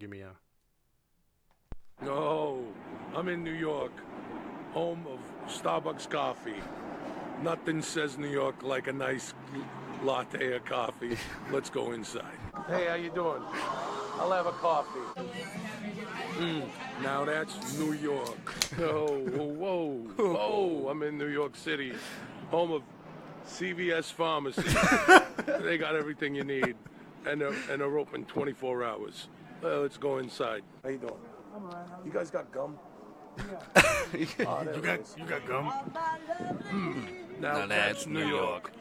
give me a... No, I'm in New York, home of Starbucks coffee. Nothing says New York like a nice latte of coffee. Let's go inside. Hey, how you doing? I'll have a coffee. Now that's New York. Oh, whoa. I'm in New York City, home of CVS Pharmacy. They got everything you need, and they're open 24 hours. Let's go inside. How you doing? You guys got gum? You got gum? Now that's New York.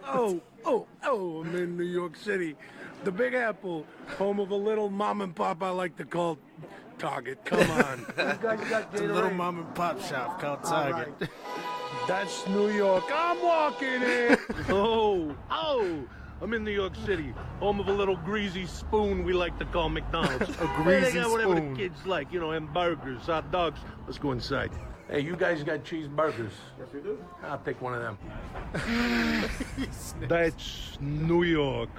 Oh, I'm in New York City. The Big Apple, home of a little mom and pop I like to call Target. Come on. You guys got It's a little mom and pop shop called Target. Right. That's New York. I'm walking in. Oh, I'm in New York City, home of a little greasy spoon we like to call McDonald's. A greasy They got whatever spoon. the kids like, and burgers, hot dogs. Let's go inside. Hey, you guys got cheeseburgers? Yes, we do. I'll take one of them. That's New York.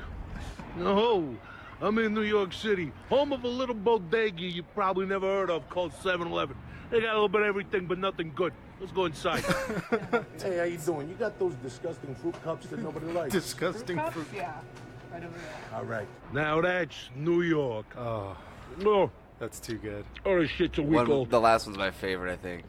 No, I'm in New York City, home of a little bodega you probably never heard of called 7-Eleven. They got a little bit of everything, but nothing good. Let's go inside. Hey, how you doing? You got those disgusting fruit cups that nobody likes. Disgusting fruit. Yeah. Right over there. All right. Now that's New York. Oh, No. that's too good. Oh, this shit's a week old. The last one's my favorite, I think.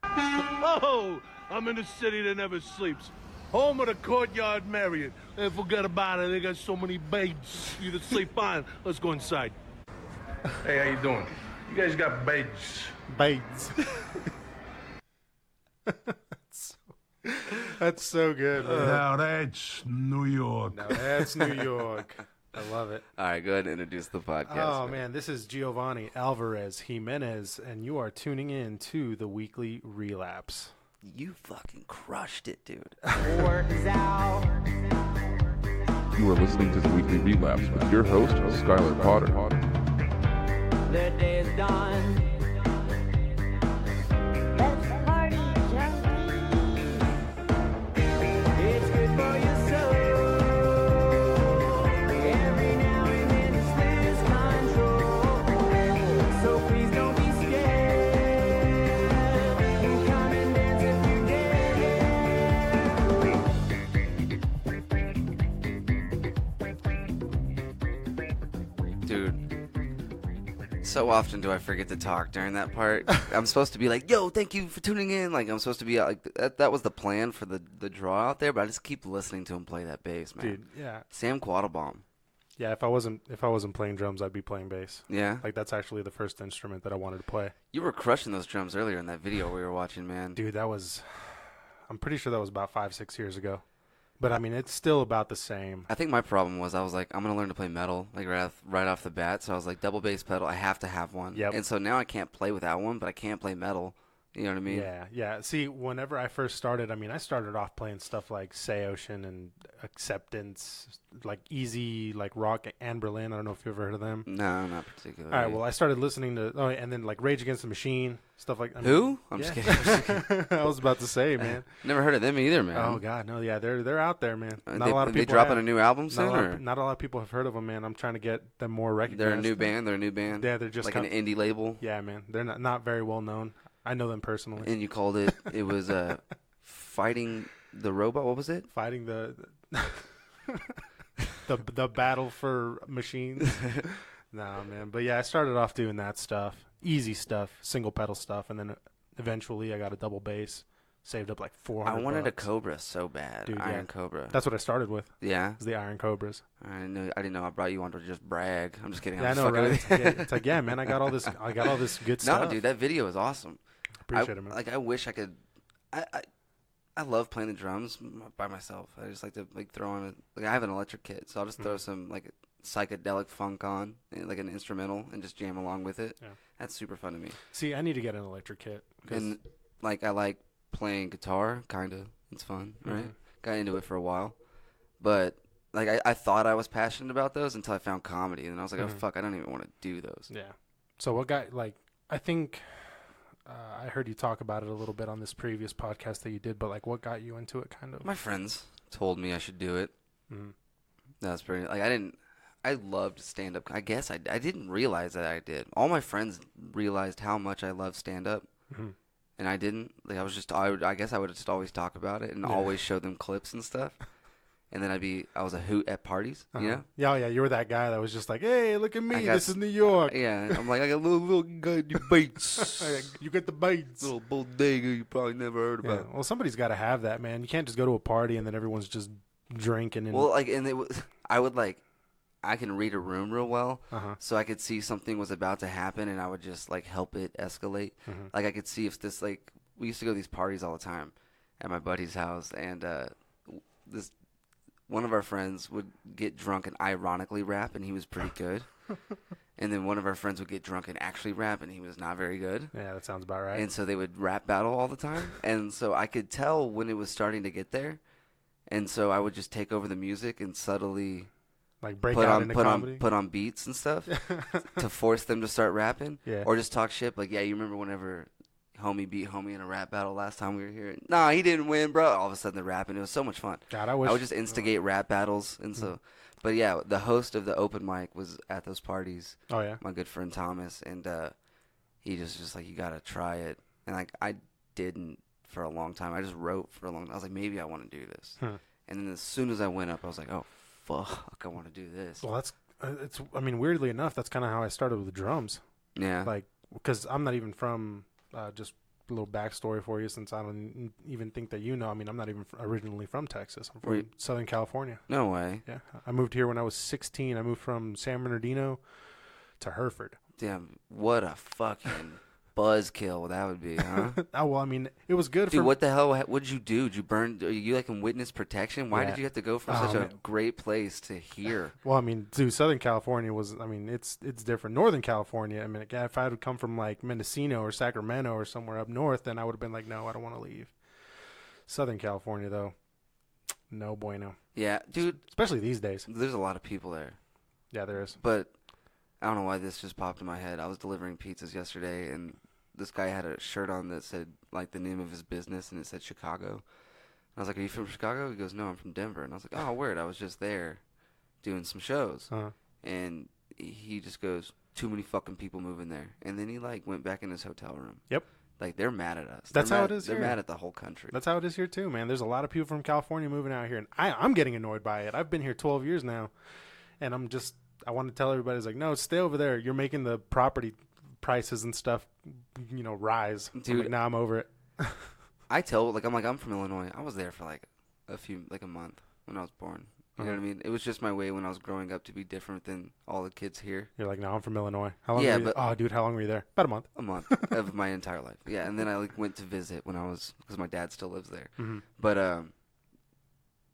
Oh, I'm in a city that never sleeps. Home of the Courtyard Marriott. And forget about it. They got so many beds you to sleep on. Let's go inside. Hey, how you doing? You guys got beds? Bates. That's so good, man. Now that's New York. Now that's New York. I love it. All right, go ahead and introduce the podcast. Oh, man, this is Giovani, Alvarez-Jimenez, and you are tuning in to the weekly Relapse. You fucking crushed it, dude. Works out. You are listening to the Weekly Relapse with your host, Skylar Potter. The day is done. Let's party, junkies. It's good for your soul. Every now and then it's lose control. So please don't be scared. Come and dance if you dare. Dude, so often do I forget to talk during that part. I'm supposed to be like, yo, thank you for tuning in. Like, I'm supposed to be like, that was the plan for the draw out there, but I just keep listening to him play that bass, man. Dude, yeah. Sam Quattlebaum. Yeah, if I wasn't playing drums, I'd be playing bass. Yeah? Like, that's actually the first instrument that I wanted to play. You were crushing those drums earlier in that video we were watching, man. Dude, I'm pretty sure that was about 5-6 years ago. But, I mean, it's still about the same. I think my problem was I was like, I'm going to learn to play metal, like right off the bat. So I was like, double bass pedal, I have to have one. Yep. And so now I can't play without one, but I can't play metal. You know what I mean? Yeah. See, whenever I first started, I started off playing stuff like Say Ocean and Acceptance, like easy, like rock and Berlin. I don't know if you ever heard of them. No, not particularly. All right, well, I started listening to, and then like Rage Against the Machine, stuff like that. Who? I'm just kidding. I was about to say, man. Never heard of them either, man. Oh, God, no, yeah, they're out there, man. Not They, a lot of they people dropping a new album soon? Not a lot of people have heard of them, man. I'm trying to get them more recognized. They're a new band? Yeah, they're just like an indie label? Yeah, man. They're not very well known. I know them personally. And you called it was Fighting the Robot. What was it? Fighting the the battle for machines. Nah, man. But yeah, I started off doing that stuff. Easy stuff, single pedal stuff, and then eventually I got a double bass. Saved up like $400. I wanted a Cobra so bad. Dude, Iron Cobra. That's what I started with. Yeah? It was the Iron Cobras. I didn't know I brought you on to just brag. I'm just kidding. Yeah, I know, right? It's like, yeah, man, I got all this good stuff. No, dude, that video is awesome. Appreciate it, man. Like, I wish I could. I love playing the drums by myself. I just like to throw on I have an electric kit, so I'll just throw some psychedelic funk on, like an instrumental, and just jam along with it. Yeah. That's super fun to me. See, I need to get an electric kit. And I like playing guitar, kind of. It's fun, right? Got into it for a while, but I thought I was passionate about those until I found comedy, and I was like, oh fuck, I don't even want to do those. Yeah. So what got I think. I heard you talk about it a little bit on this previous podcast that you did, but what got you into it, kind of? My friends told me I should do it. Mm-hmm. That's pretty. I loved stand up. I guess I didn't realize that I did. All my friends realized how much I love stand up, and I didn't. Like I guess I would just always talk about it and always show them clips and stuff. And then I was a hoot at parties, you know? Yeah, yeah, you were that guy that was just like, hey, look at me, got- this is New York. Yeah, I'm like, I got a little guy, you baits. You get the bites. Little bodega you probably never heard Yeah. about. Well, somebody's got to have that, man. You can't just go to a party and then everyone's just drinking. And Well, like, and I can read a room real well, so I could see something was about to happen, and I would just, like, help it escalate. Like, I could see if this, like, we used to go to these parties all the time at my buddy's house, and one of our friends would get drunk and ironically rap, and he was pretty good. And then one of our friends would get drunk and actually rap, and he was not very good. yeah, that sounds about right. And so they would rap battle all the time. And so I could tell when it was starting to get there. And so I would just take over the music and subtly like break out into comedy. put on beats and stuff to force them to start rapping. Yeah. Or just talk shit. Like, yeah, you remember whenever homie beat homie in a rap battle last time we were here? Nah, he didn't win, bro. All of a sudden they're rapping. It was so much fun. God, I wish. I would just instigate rap battles. And so, but yeah, the host of the open mic was at those parties. Oh, yeah? My good friend Thomas. And he just like, you got to try it. And like, I didn't for a long time. I just wrote for a long time. I was like, maybe I want to do this. And then as soon as I went up, I was like, oh, fuck, I want to do this. Well, I mean, weirdly enough, that's kind of how I started with the drums. Yeah. Like, because I'm not even from, just a little backstory for you, since I don't even think that you know. I mean, I'm not even originally from Texas. I'm from Southern California. No way. Yeah. I moved here when I was 16. I moved from San Bernardino to Hereford. Damn, what a fucking buzzkill that would be, huh? Oh, well, I mean, it was good Dude, for... what the hell? What did you do? Did you burn? Are you like in witness protection? Why Yeah. did you have to go from such a great place to here? Well, I mean, dude, Southern California was, I mean, it's different. Northern California, I mean, if I had come from like Mendocino or Sacramento or somewhere up north, then I would have been like, no, I don't want to leave. Southern California, though, no bueno. Yeah, dude. Especially these days. There's a lot of people there, Yeah, there is. but I don't know why this just popped in my head. I was delivering pizzas yesterday, and this guy had a shirt on that said like the name of his business, and it said Chicago. And I was like, "Are you from Chicago?" He goes, "No, I'm from Denver." And I was like, "Oh, word! I was just there, doing some shows." And he just goes, "Too many fucking people moving there." And then he like went back in his hotel room. Yep. Like they're mad at us. That's They're how mad- it is They're here. mad at the whole country. That's how it is here, too, man. There's a lot of people from California moving out here, and I'm getting annoyed by it. I've been here 12 years now, and I want to tell everybody, it's like, no, stay over there. You're making the property prices and stuff, rise. Dude. I'm like, nah, I'm over it. I tell I'm from Illinois. I was there for like a month when I was born. You know what I mean? It was just my way when I was growing up to be different than all the kids here. You're like, no, I'm from Illinois. How long Yeah, were you? but- Oh, dude, how long were you there? About a month. A month of my entire life. Yeah, and then I like went to visit when I was, because my dad still lives there. But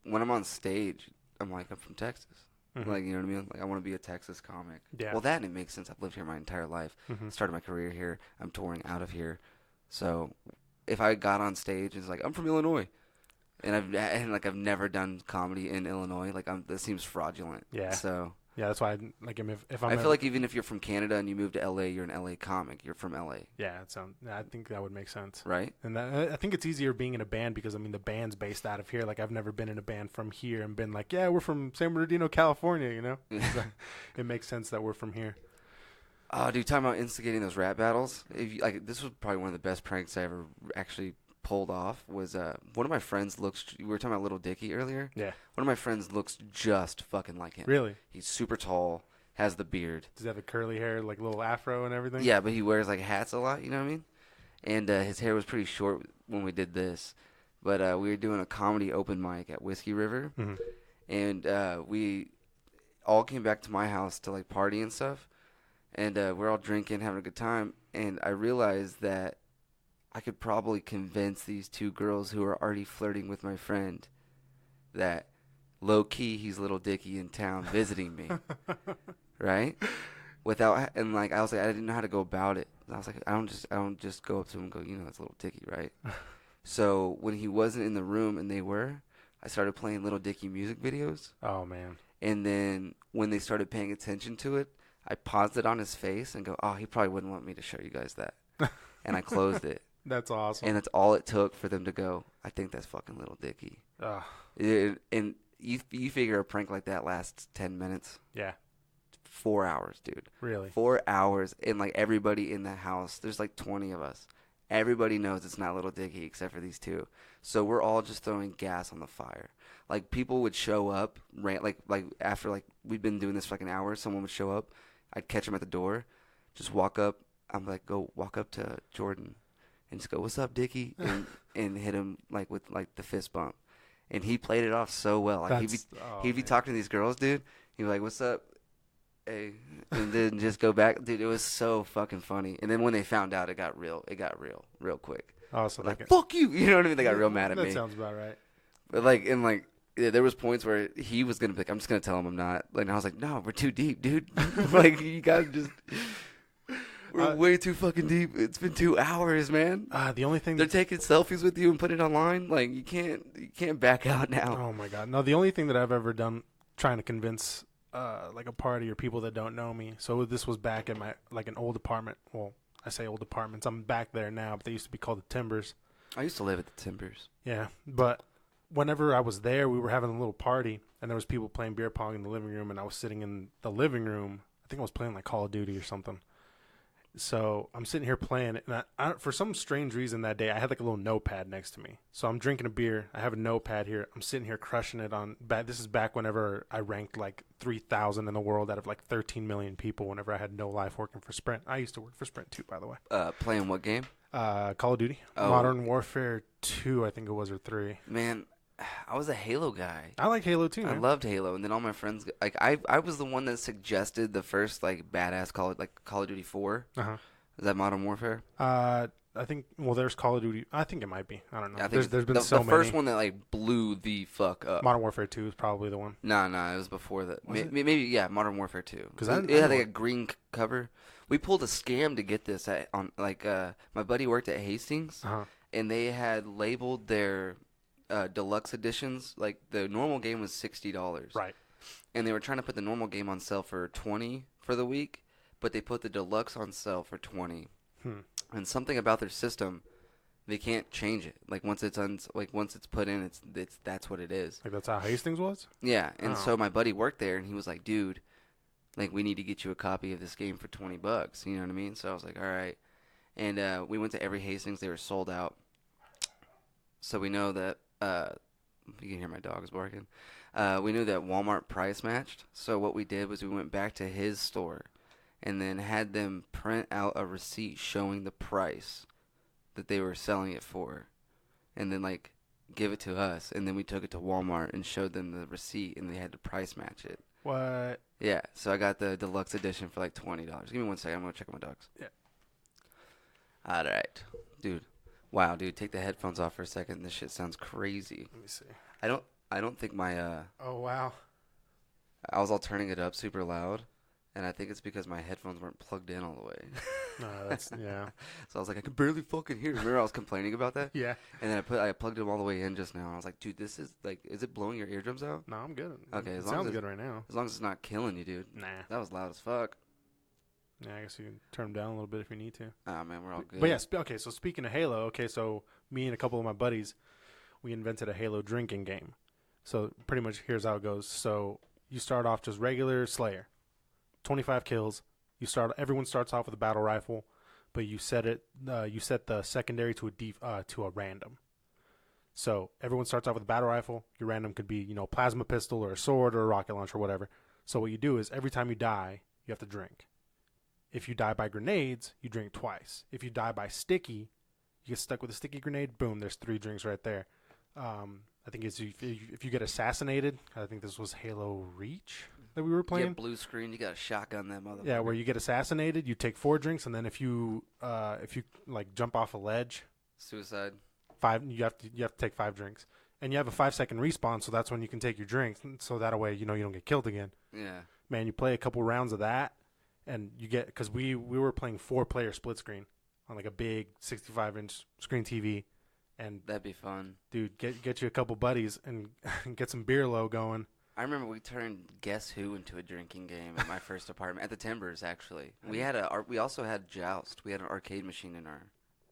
when I'm on stage, I'm like, I'm from Texas. Like, you know what I mean? Like, I want to be a Texas comic. Yeah. Well, that and it makes sense. I've lived here my entire life. Started my career here. I'm touring out of here. So if I got on stage and it's like, I'm from Illinois, and I've never done comedy in Illinois, like that seems fraudulent. Yeah. So Yeah, that's why if I'm I feel like even if you're from Canada and you move to LA, you're an LA comic. You're from LA, yeah, I think that would make sense. right? And I think it's easier being in a band because, I mean, the band's based out of here. Like, I've never been in a band from here and been like, yeah, we're from San Bernardino, California, you know? So it makes sense that we're from here. Oh, dude, talking about instigating those rap battles. This was probably one of the best pranks I ever actually pulled off. Was one of my friends looks. We were talking about Little Dicky earlier. Yeah. One of my friends looks just fucking like him. Really? He's super tall, has the beard. Does he have the curly hair, like little afro and everything? Yeah, but he wears like hats a lot. You know what I mean? And his hair was pretty short when we did this. But we were doing a comedy open mic at Whiskey River, and we all came back to my house to like party and stuff. And we're all drinking, having a good time. And I realized that I could probably convince these two girls who are already flirting with my friend that low-key he's Little Dicky in town visiting me. Right? And like, I was like, I didn't know how to go about it. I was like, I don't just go up to him and go, you know, it's Little Dicky, right? So when he wasn't in the room and they were, I started playing Little Dicky music videos. Oh, man. And then when they started paying attention to it, I paused it on his face and go, oh, he probably wouldn't want me to show you guys that. And I closed it. That's awesome. And that's all it took for them to go, I think that's fucking Little Dicky. Ugh. And you figure a prank like that lasts 10 minutes. Yeah. 4 hours, dude. Really? 4 hours, and like everybody in the house, there's like 20 of us. Everybody knows it's not Little Dicky except for these two. So we're all just throwing gas on the fire. Like people would show up, like after like we'd been doing this for like an hour, someone would show up. I'd catch him at the door, just walk up. I'm like, go walk up to Jordan, and just go, "What's up, Dicky?" and hit him like with like the fist bump. And he played it off so well. Like he'd be talking to these girls, dude. He'd be like, "What's up?" Hey, and then just go back, dude. It was so fucking funny. And then when they found out, it got real quick. Oh, so Like, fuck you, you know what I mean? They got real mad at me. That sounds about right. But like, yeah, there was points where he was gonna be like, I'm just gonna tell him I'm not. Like, and I was like, no, we're too deep, dude. Like, you guys just, we're way too fucking deep. It's been 2 hours, man. The only thing They're taking selfies with you and putting it online. Like, you can't back out now. Oh my god, no. The only thing that I've ever done trying to convince like a party or people that don't know me. So this was back in my like an old apartment. Well, I say old apartments. I'm back there now, but they used to be called the Timbers. I used to live at the Timbers. Yeah, but whenever I was there, we were having a little party, and there was people playing beer pong in the living room, and I was sitting in the living room. I think I was playing like Call of Duty or something. So I'm sitting here playing it, and I, for some strange reason that day, I had like a little notepad next to me. So I'm drinking a beer. I have a notepad here. I'm sitting here crushing it on. This is back whenever I ranked like 3,000 in the world out of like 13 million people. Whenever I had no life working for Sprint, I used to work for Sprint too, by the way. Playing what game? Call of Duty, Modern Warfare 2, I think it was, or 3. Man, I was a Halo guy. I like Halo too. I Man. loved Halo, and then all my friends like I was the one that suggested the first like badass Call of Duty 4. Is that Modern Warfare? I think. Well, there's Call of Duty. I think it might be. I don't know. Yeah, I think there's been the so many. The first one that like blew the fuck up. Modern Warfare 2 is probably the one. No, it was before that. Maybe yeah, Modern Warfare 2. Because it I had like a green cover. We pulled a scam to get this on like my buddy worked at Hastings, and they had labeled their deluxe editions. Like the normal game was $60, right? And they were trying to put the normal game on sale for $20 for the week, but they put the deluxe on sale for $20. And something about their system, they can't change it. Like once it's put in, it's that's what it is. Like that's how Hastings was. Yeah, and so my buddy worked there, and he was like, "Dude, like we need to get you a copy of this game for $20." You know what I mean? So I was like, "All right." And we went to every Hastings; they were sold out. So we know that you can hear my dogs barking. We knew that Walmart price matched. So what we did was we went back to his store, and then had them print out a receipt showing the price that they were selling it for, and then like give it to us, and then we took it to Walmart and showed them the receipt, and they had to price match it. What? Yeah, so I got the deluxe edition for like $20. Give me 1 second, I'm gonna check my dogs. Yeah. All right, dude. Wow, dude, take the headphones off for a second. This shit sounds crazy. Let me see. I don't think my Oh wow. I was all turning it up super loud. And I think it's because my headphones weren't plugged in all the way. No, that's yeah. So I was like, I can barely fucking hear. Remember I was complaining about that? Yeah. And then I plugged them all the way in just now. And I was like, dude, this is like, is it blowing your eardrums out? No, I'm good. Okay, it as long sounds as good right now. As long as it's not killing you, dude. Nah. That was loud as fuck. Yeah, I guess you can turn them down a little bit if you need to. Ah, man, we're all good. But yeah, okay. So speaking of Halo, so me and a couple of my buddies, we invented a Halo drinking game. So pretty much here's how it goes. So you start off just regular Slayer, 25 kills. Everyone starts off with a battle rifle, but you set the secondary to a random. So everyone starts off with a battle rifle. Your random could be, plasma pistol or a sword or a rocket launcher or whatever. So what you do is every time you die, you have to drink. If you die by grenades, you drink twice. If you die by sticky, you get stuck with a sticky grenade, boom, there's 3 drinks right there. I think it's if you get assassinated, I think this was Halo Reach that we were playing. Yeah, blue screen, you got a shotgun that motherfucker. Yeah, where you get assassinated, you take 4 drinks, and then if you like jump off a ledge, suicide. 5, you have to take 5 drinks. And you have a 5-second respawn, so that's when you can take your drinks. So that way, you don't get killed again. Yeah. Man, you play a couple rounds of that, and you get, because we were playing 4-player split screen on like a big 65-inch screen TV. And that'd be fun, dude. Get you a couple buddies and get some beer low going. I remember we turned Guess Who into a drinking game at my first apartment at the Timbers. Actually, we also had Joust. We had an arcade machine in our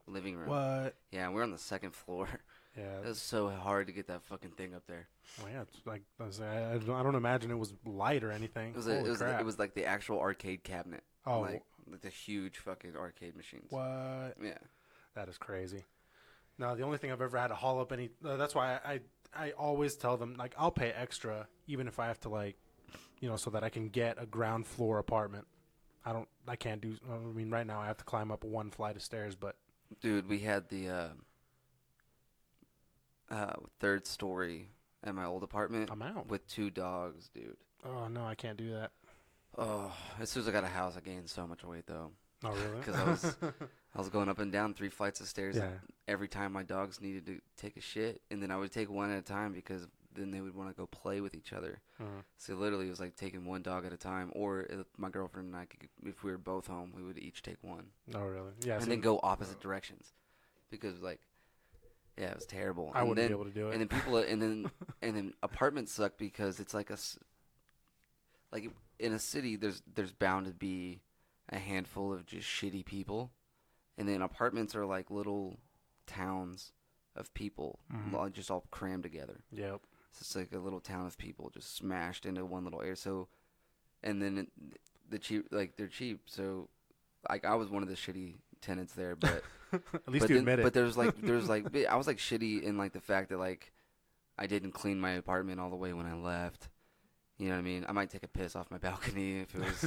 living room. What? Yeah, we were on the second floor. Yeah. It was so hard to get that fucking thing up there. Well, yeah. It's like I don't imagine it was light or anything. Holy crap. It was like the actual arcade cabinet. Oh. Like the huge fucking arcade machines. What? Yeah. That is crazy. No, the only thing I've ever had to haul up any. That's why I always tell them, like, I'll pay extra even if I have to, like, so that I can get a ground floor apartment. I can't do. I mean, right now I have to climb up one flight of stairs, but. Dude, we had the third story at my old apartment. I'm out. With 2 dogs, dude. Oh no, I can't do that. Oh, as soon as I got a house, I gained so much weight though. Oh really? Because I was going up and down 3 flights of stairs Yeah. every time my dogs needed to take a shit, and then I would take one at a time because then they would want to go play with each other. Uh-huh. So literally, it was like taking one dog at a time, or if my girlfriend and I could, if we were both home, we would each take one, Oh really? Yeah. and then go opposite directions, because like, yeah, it was terrible. I And wouldn't then- be able to do it. And then people, and then apartments suck because it's like like in a city, there's bound to be a handful of just shitty people, and then apartments are like little towns of people, just all crammed together. Yep. So it's like a little town of people just smashed into one little area. So, and then they're cheap. So, like I was one of the shitty tenants there, but At least but you then- admit it. But there's like I was like shitty in like the fact that like I didn't clean my apartment all the way when I left. You know what I mean? I might take a piss off my balcony if it was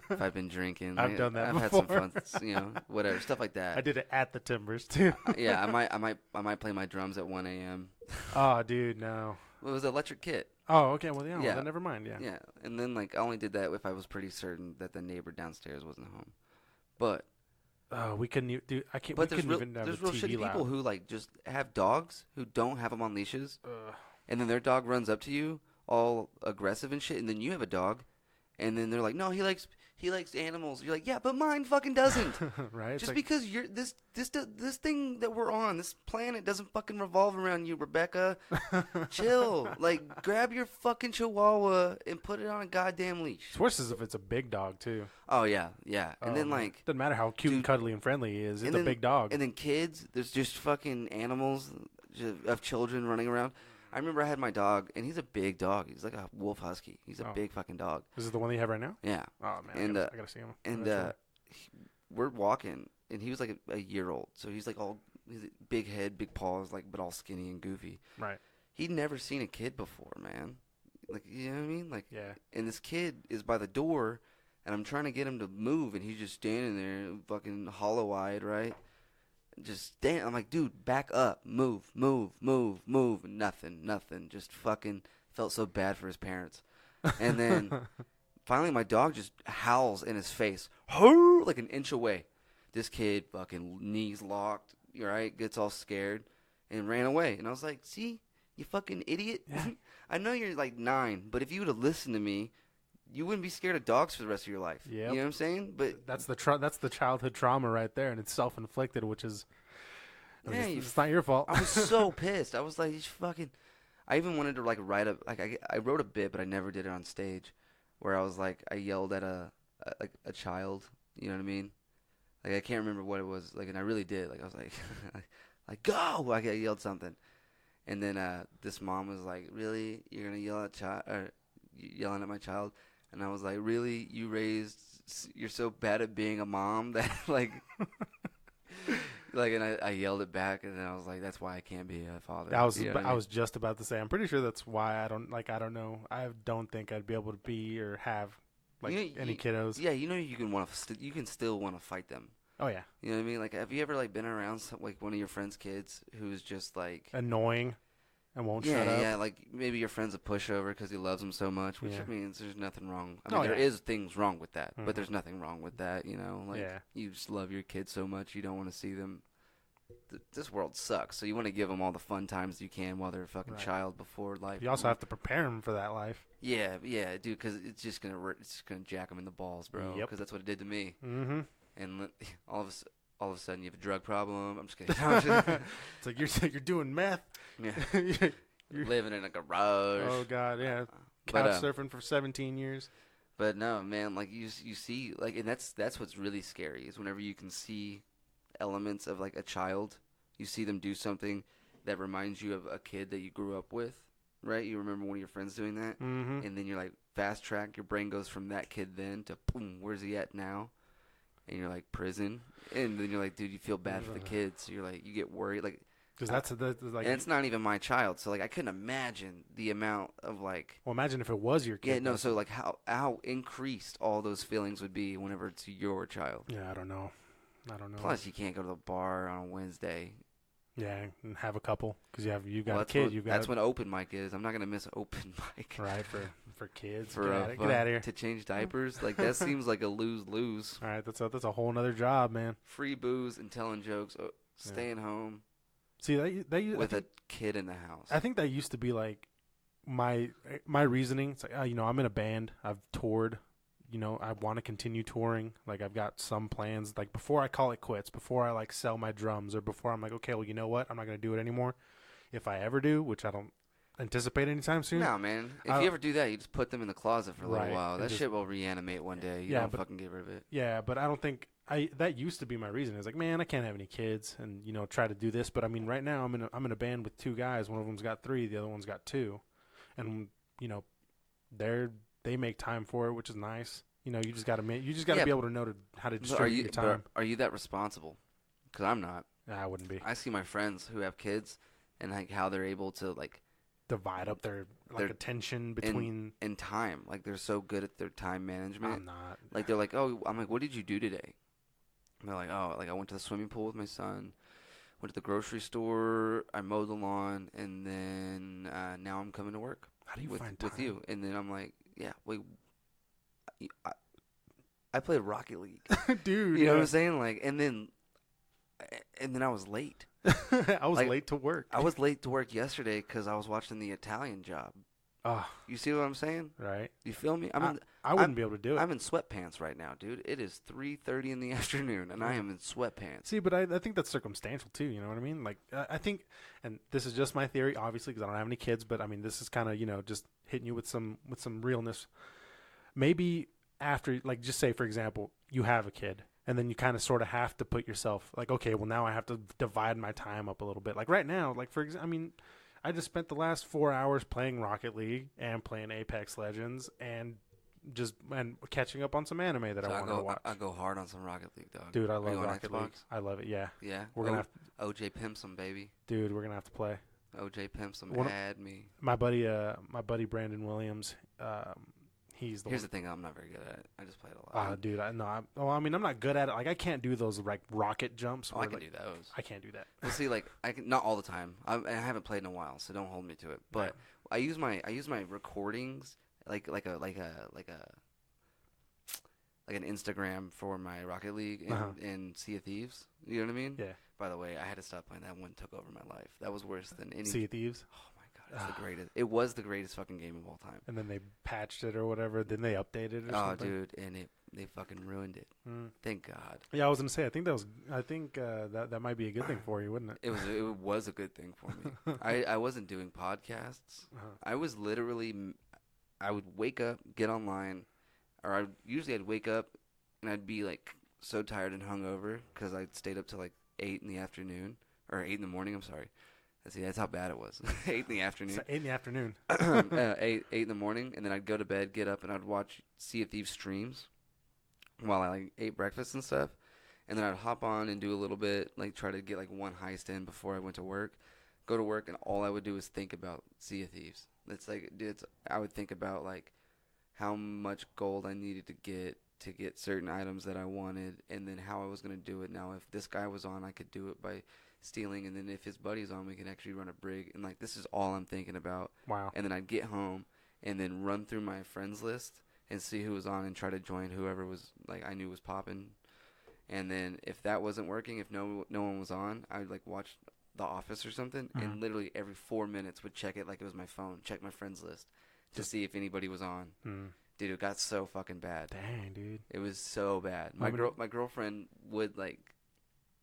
if I've been drinking. I've done that I've had some before. fun, whatever stuff like that. I did it at the Timbers too. Yeah, I might play my drums at 1 a.m. Oh, dude, no. It was an electric kit. Oh, okay. Well, yeah. Yeah. Well, then never mind. Yeah. Yeah, and then like I only did that if I was pretty certain that the neighbor downstairs wasn't home. But We couldn't even do. I can't. but we there's couldn't real, even have there's the real TV shitty loud. people who like just have dogs who don't have them on leashes, Ugh. and then their dog runs up to you all aggressive and shit, and then you have a dog, and then they're like, no, he likes animals. You're like, yeah, but mine fucking doesn't. right? It's Just like, because you're this thing that we're on, this planet doesn't fucking revolve around you, Rebecca. Chill. Like, grab your fucking chihuahua and put it on a goddamn leash. it's worse as if it's a big dog too. Oh yeah. And then man. like, doesn't matter how cute and dude, cuddly and friendly he is. It's and a then- big dog. and then kids, there's just fucking animals of children running around. I remember I had my dog, and he's a big dog. He's like a wolf husky. He's a Oh. big fucking dog. This is the one that you have right now. Yeah. Oh man, And, I gotta see him. And That's we're walking, and he was like a year old, so he's like he's a big head, big paws, like but all skinny and goofy. right. He'd never seen a kid before, man. Like, you know what I mean? Like, Yeah. and this kid is by the door, and I'm trying to get him to move, and he's just standing there, fucking hollow-eyed, right? Just stand. I'm like, dude, back up, move. Nothing. Just fucking felt so bad for his parents. And then finally, my dog just howls in his face, like an inch away. This kid, fucking knees locked, right? Gets all scared and ran away. And I was like, see, you fucking idiot. Yeah. I know you're like 9, but if you would have listened to me, you wouldn't be scared of dogs for the rest of your life. Yep. You know what I'm saying? But That's the childhood trauma right there, and it's self-inflicted, which is. I mean, Yeah, it's not your fault. I was so pissed. I was like, "He's fucking." I even wanted to like write I wrote a bit, but I never did it on stage, where I was like, I yelled at a child. You know what I mean? Like I can't remember what it was. Like, and I really did. Like I was like, like go! Like I yelled something, and then this mom was like, "Really? You're gonna yell at yelling at my child?" And I was like, "Really? You're so bad at being a mom that like." Like, and I yelled it back, and then I was like, "That's why I can't be a father." I was You know what I was just about to say. I'm pretty sure that's why I don't know. I don't think I'd be able to be or have like You know, any kiddos. Yeah, you know, you can still want to fight them. Oh yeah, You know what I mean? Like, have you ever like been around like one of your friends' kids who's just like annoying and won't shut up. yeah, like maybe your friend's a pushover because he loves them so much, which Yeah. means there's nothing wrong. I mean, Oh, there yeah. is things wrong with that, Mhm. but there's nothing wrong with that. You know, like Yeah. you just love your kids so much, you don't want to see them. This world sucks, so you want to give them all the fun times you can while they're a fucking Right. child before life. You also have to prepare them for that life. Yeah, dude, because it's just gonna jack them in the balls, bro. Yep. Because that's what it did to me. Mm-hmm. And all of a sudden you have a drug problem. I'm just kidding. I'm just- It's like you're doing meth. yeah, You're- living in a garage. oh god, yeah. But, Couch surfing for 17 years. But no, man, like you see, like, and that's what's really scary is whenever you can see elements of like a child, you see them do something, that reminds you of a kid that you grew up with, right? You remember one of your friends doing that, and then you're like fast track. Your brain goes from that kid then to boom, where's he at now? And you're like prison, and then you're like, dude, you feel bad for the kids. You're like, you get worried, like. Because that's like, and it's not even my child, so like I couldn't imagine the amount of like. Well, imagine if it was your kid. Yeah, no. So like how increased all those feelings would be whenever it's your child. Yeah, I don't know. Plus, you can't go to the bar on a Wednesday. Yeah, and have a couple because you got Well, a kid. That's when open mic is. I'm not gonna miss open mic. Right for kids. For get out of here. To change diapers, like that seems like a lose. All right, that's a whole nother job, man. Free booze and telling jokes, staying home. See that with a kid in the house. I think that used to be like my reasoning. It's like, I'm in a band. I've toured. I want to continue touring. Like I've got some plans. Like before I call it quits, before I like sell my drums, or before I'm like, okay, well, you know what? I'm not gonna do it anymore. If I ever do, which I don't anticipate anytime soon. No, man. If you ever do that, you just put them in the closet for a little while. That just, shit will reanimate one day. You don't fucking get rid of it. Yeah, but I don't think that used to be my reason. It's like, man, I can't have any kids and try to do this. But I mean, right now I'm in a band with 2 guys. One of them's got 3, the other one's got 2, and they make time for it, which is nice. You just got to be able to know how to distribute your time. Are you that responsible? Because I'm not. I wouldn't be. I see my friends who have kids and like how they're able to like divide up their attention between in time. Like they're so good at their time management. I'm not. Like they're like, oh, I'm like, what did you do today? And they're like, oh, like I went to the swimming pool with my son, went to the grocery store, I mowed the lawn, and then now I'm coming to work. How do you find time? With you? And then I'm like, yeah, wait, I played Rocket League, dude. You know what I'm saying? Like, and then I was late. I was late to work. I was late to work yesterday because I was watching The Italian Job. Oh, you see what I'm saying? Right. You feel me? I wouldn't be able to do it. I'm in sweatpants right now, dude. It is 3:30 in the afternoon, and I am in sweatpants. See, but I think that's circumstantial too. You know what I mean? Like, I think, and this is just my theory, obviously, because I don't have any kids. But I mean, this is kind of just hitting you with some realness. Maybe after, like, just say for example, you have a kid. And then you kind of sort of have to put yourself like, okay, well, now I have to divide my time up a little bit. Like right now, like I just spent the last 4 hours playing Rocket League and playing Apex Legends and catching up on some anime that I want to watch. I go hard on some Rocket League, dog. Dude, I love Rocket League. I love it, yeah. Yeah? We're going to have OJ Pimpsum, baby. Dude, we're going to have to play. OJ Pimpsum, add me. My buddy Brandon Williams, here's the thing, I'm not very good at it. I just play it a lot. Dude, I'm not good at it. Like, I can't do those like rocket jumps. I can do those. I can't do that. Well, see, like I can not all the time. I haven't played in a while, so don't hold me to it. But I use my recordings like an Instagram for my Rocket League and Sea of Thieves. You know what I mean? Yeah. By the way, I had to stop playing that one. Took over my life. That was worse than any Sea of Thieves. Oh my god, it's the greatest. It was the greatest fucking game of all time. And then they patched it or whatever. Then they updated it or something. Oh, dude, and they fucking ruined it. Thank God. Yeah, I was gonna say. I think that might be a good thing for you, wouldn't it? It was a good thing for me. I wasn't doing podcasts. I was literally. I would wake up, get online, or I'd wake up and I'd be like so tired and hungover because I'd stayed up till like 8 in the afternoon or 8 in the morning. I'm sorry. See, that's how bad it was. 8 in the afternoon. 8 in the afternoon. 8 in the morning, and then I'd go to bed, get up, and I'd watch Sea of Thieves streams while I like ate breakfast and stuff. And then I'd hop on and do a little bit, like try to get like one heist in before I went to work. Go to work, and all I would do is think about Sea of Thieves. It's like, dude, I would think about like how much gold I needed to get certain items that I wanted, and then how I was going to do it. Now, if this guy was on, I could do it by stealing, and then if his buddy's on, we can actually run a brig. And like, this is all I'm thinking about. Wow. And then I'd get home and then run through my friends list and see who was on and try to join whoever was like I knew was popping. And then if that wasn't working, if no one was on, I would like watch The Office or something, and literally every 4 minutes would check it like it was my phone, check my friends list to see if anybody was on. Dude, it got so fucking bad. Dang, dude. It was so bad. My girlfriend would like,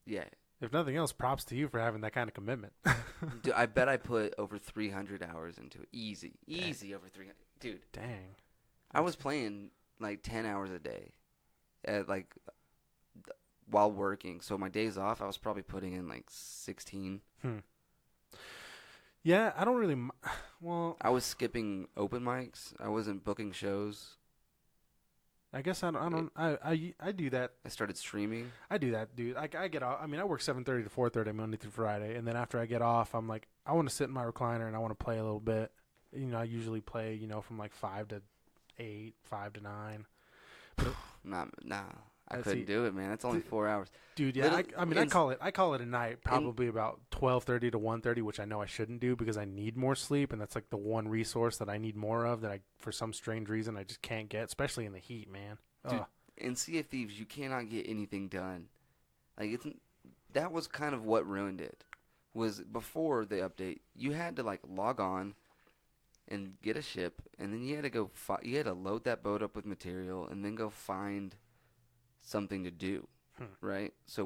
yeah. If nothing else, props to you for having that kind of commitment. Dude, I bet I put over 300 hours into it. Easy over 300. Dude. Dang. I was playing like 10 hours a day at like while working. So my days off, I was probably putting in like 16. Yeah, I don't really. Well, I was skipping open mics. I wasn't booking shows. I guess I don't. I do that. I started streaming. I do that, dude. I get off. I mean, I work 7:30 to 4:30 Monday through Friday, and then after I get off, I'm like, I want to sit in my recliner and I want to play a little bit. I usually play, from like 5 to 8, 5 to 9. Nah. I That's couldn't it. do it, man. That's only 4 hours. Dude, yeah. Literally, I call it a night, probably about 12:30 to 1:30, which I know I shouldn't do because I need more sleep, and that's like the one resource that I need more of that I, for some strange reason, I just can't get, especially in the heat, man. Dude, Ugh. in Sea of Thieves, you cannot get anything done. Like that was kind of what ruined it. Was before the update, you had to like log on and get a ship, and then you had to go. You had to load that boat up with material, and then go find something to do, right? So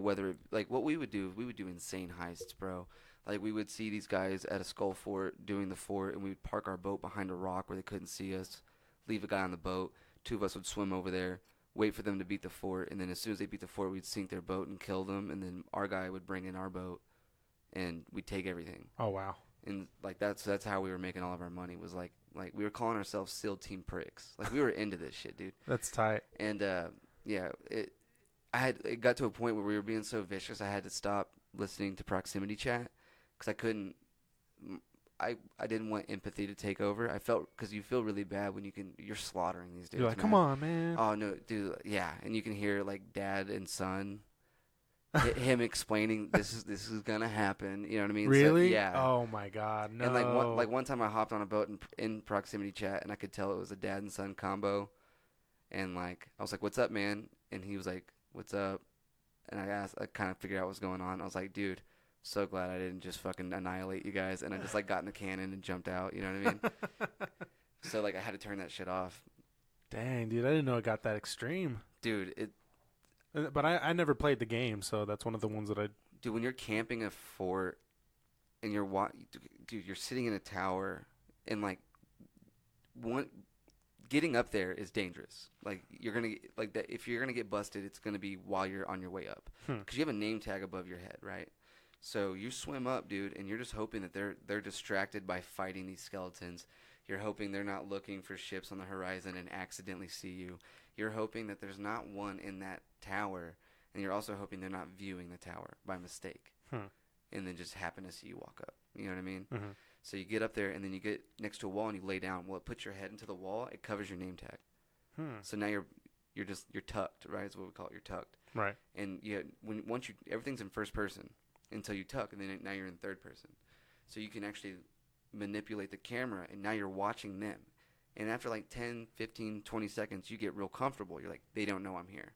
like what we would do is we would do insane heists, bro. Like we would see these guys at a skull fort doing the fort, and we would park our boat behind a rock where they couldn't see us, leave a guy on the boat. 2 of us would swim over there, wait for them to beat the fort, and then as soon as they beat the fort, we'd sink their boat and kill them, and then our guy would bring in our boat, and we'd take everything. Oh, wow. And like that's how we were making all of our money, was like we were calling ourselves SEAL Team Pricks. Like we were into this shit, dude. That's tight. And yeah, it got to a point where we were being so vicious, I had to stop listening to proximity chat because I couldn't. I didn't want empathy to take over. I felt, because you feel really bad when you're slaughtering these dudes. You're like, man. come on, man. Oh no, dude, yeah, and you can hear like dad and son, him explaining this is gonna happen. You know what I mean? Really? So, yeah. Oh my God, no. And like one time I hopped on a boat in proximity chat, and I could tell it was a dad and son combo, and like I was like, "What's up, man?" And he was like, "What's up?" And I kind of figured out what was going on. I was like, "Dude, so glad I didn't just fucking annihilate you guys," and I just like got in the cannon and jumped out. You know what I mean? So like I had to turn that shit off. Dang, dude, I didn't know it got that extreme. Dude, But I never played the game, so that's one of the ones that I. Dude, when you're camping a fort and dude, you're sitting in a tower, and like getting up there is dangerous. Like you're gonna like that. If you're gonna get busted, it's gonna be while you're on your way up, because you have a name tag above your head, right? So you swim up, dude, and you're just hoping that they're distracted by fighting these skeletons. You're hoping they're not looking for ships on the horizon and accidentally see you. You're hoping that there's not one in that tower, and you're also hoping they're not viewing the tower by mistake, and then just happen to see you walk up. You know what I mean? Mm-hmm. So you get up there, and then you get next to a wall, and you lay down. Well, it puts your head into the wall. It covers your name tag. So now you're tucked, right? That's what we call it. You're tucked. Right. And once everything's in first person until you tuck, and then now you're in third person. So you can actually manipulate the camera, and now you're watching them. And after like 10, 15, 20 seconds, you get real comfortable. You're like, they don't know I'm here,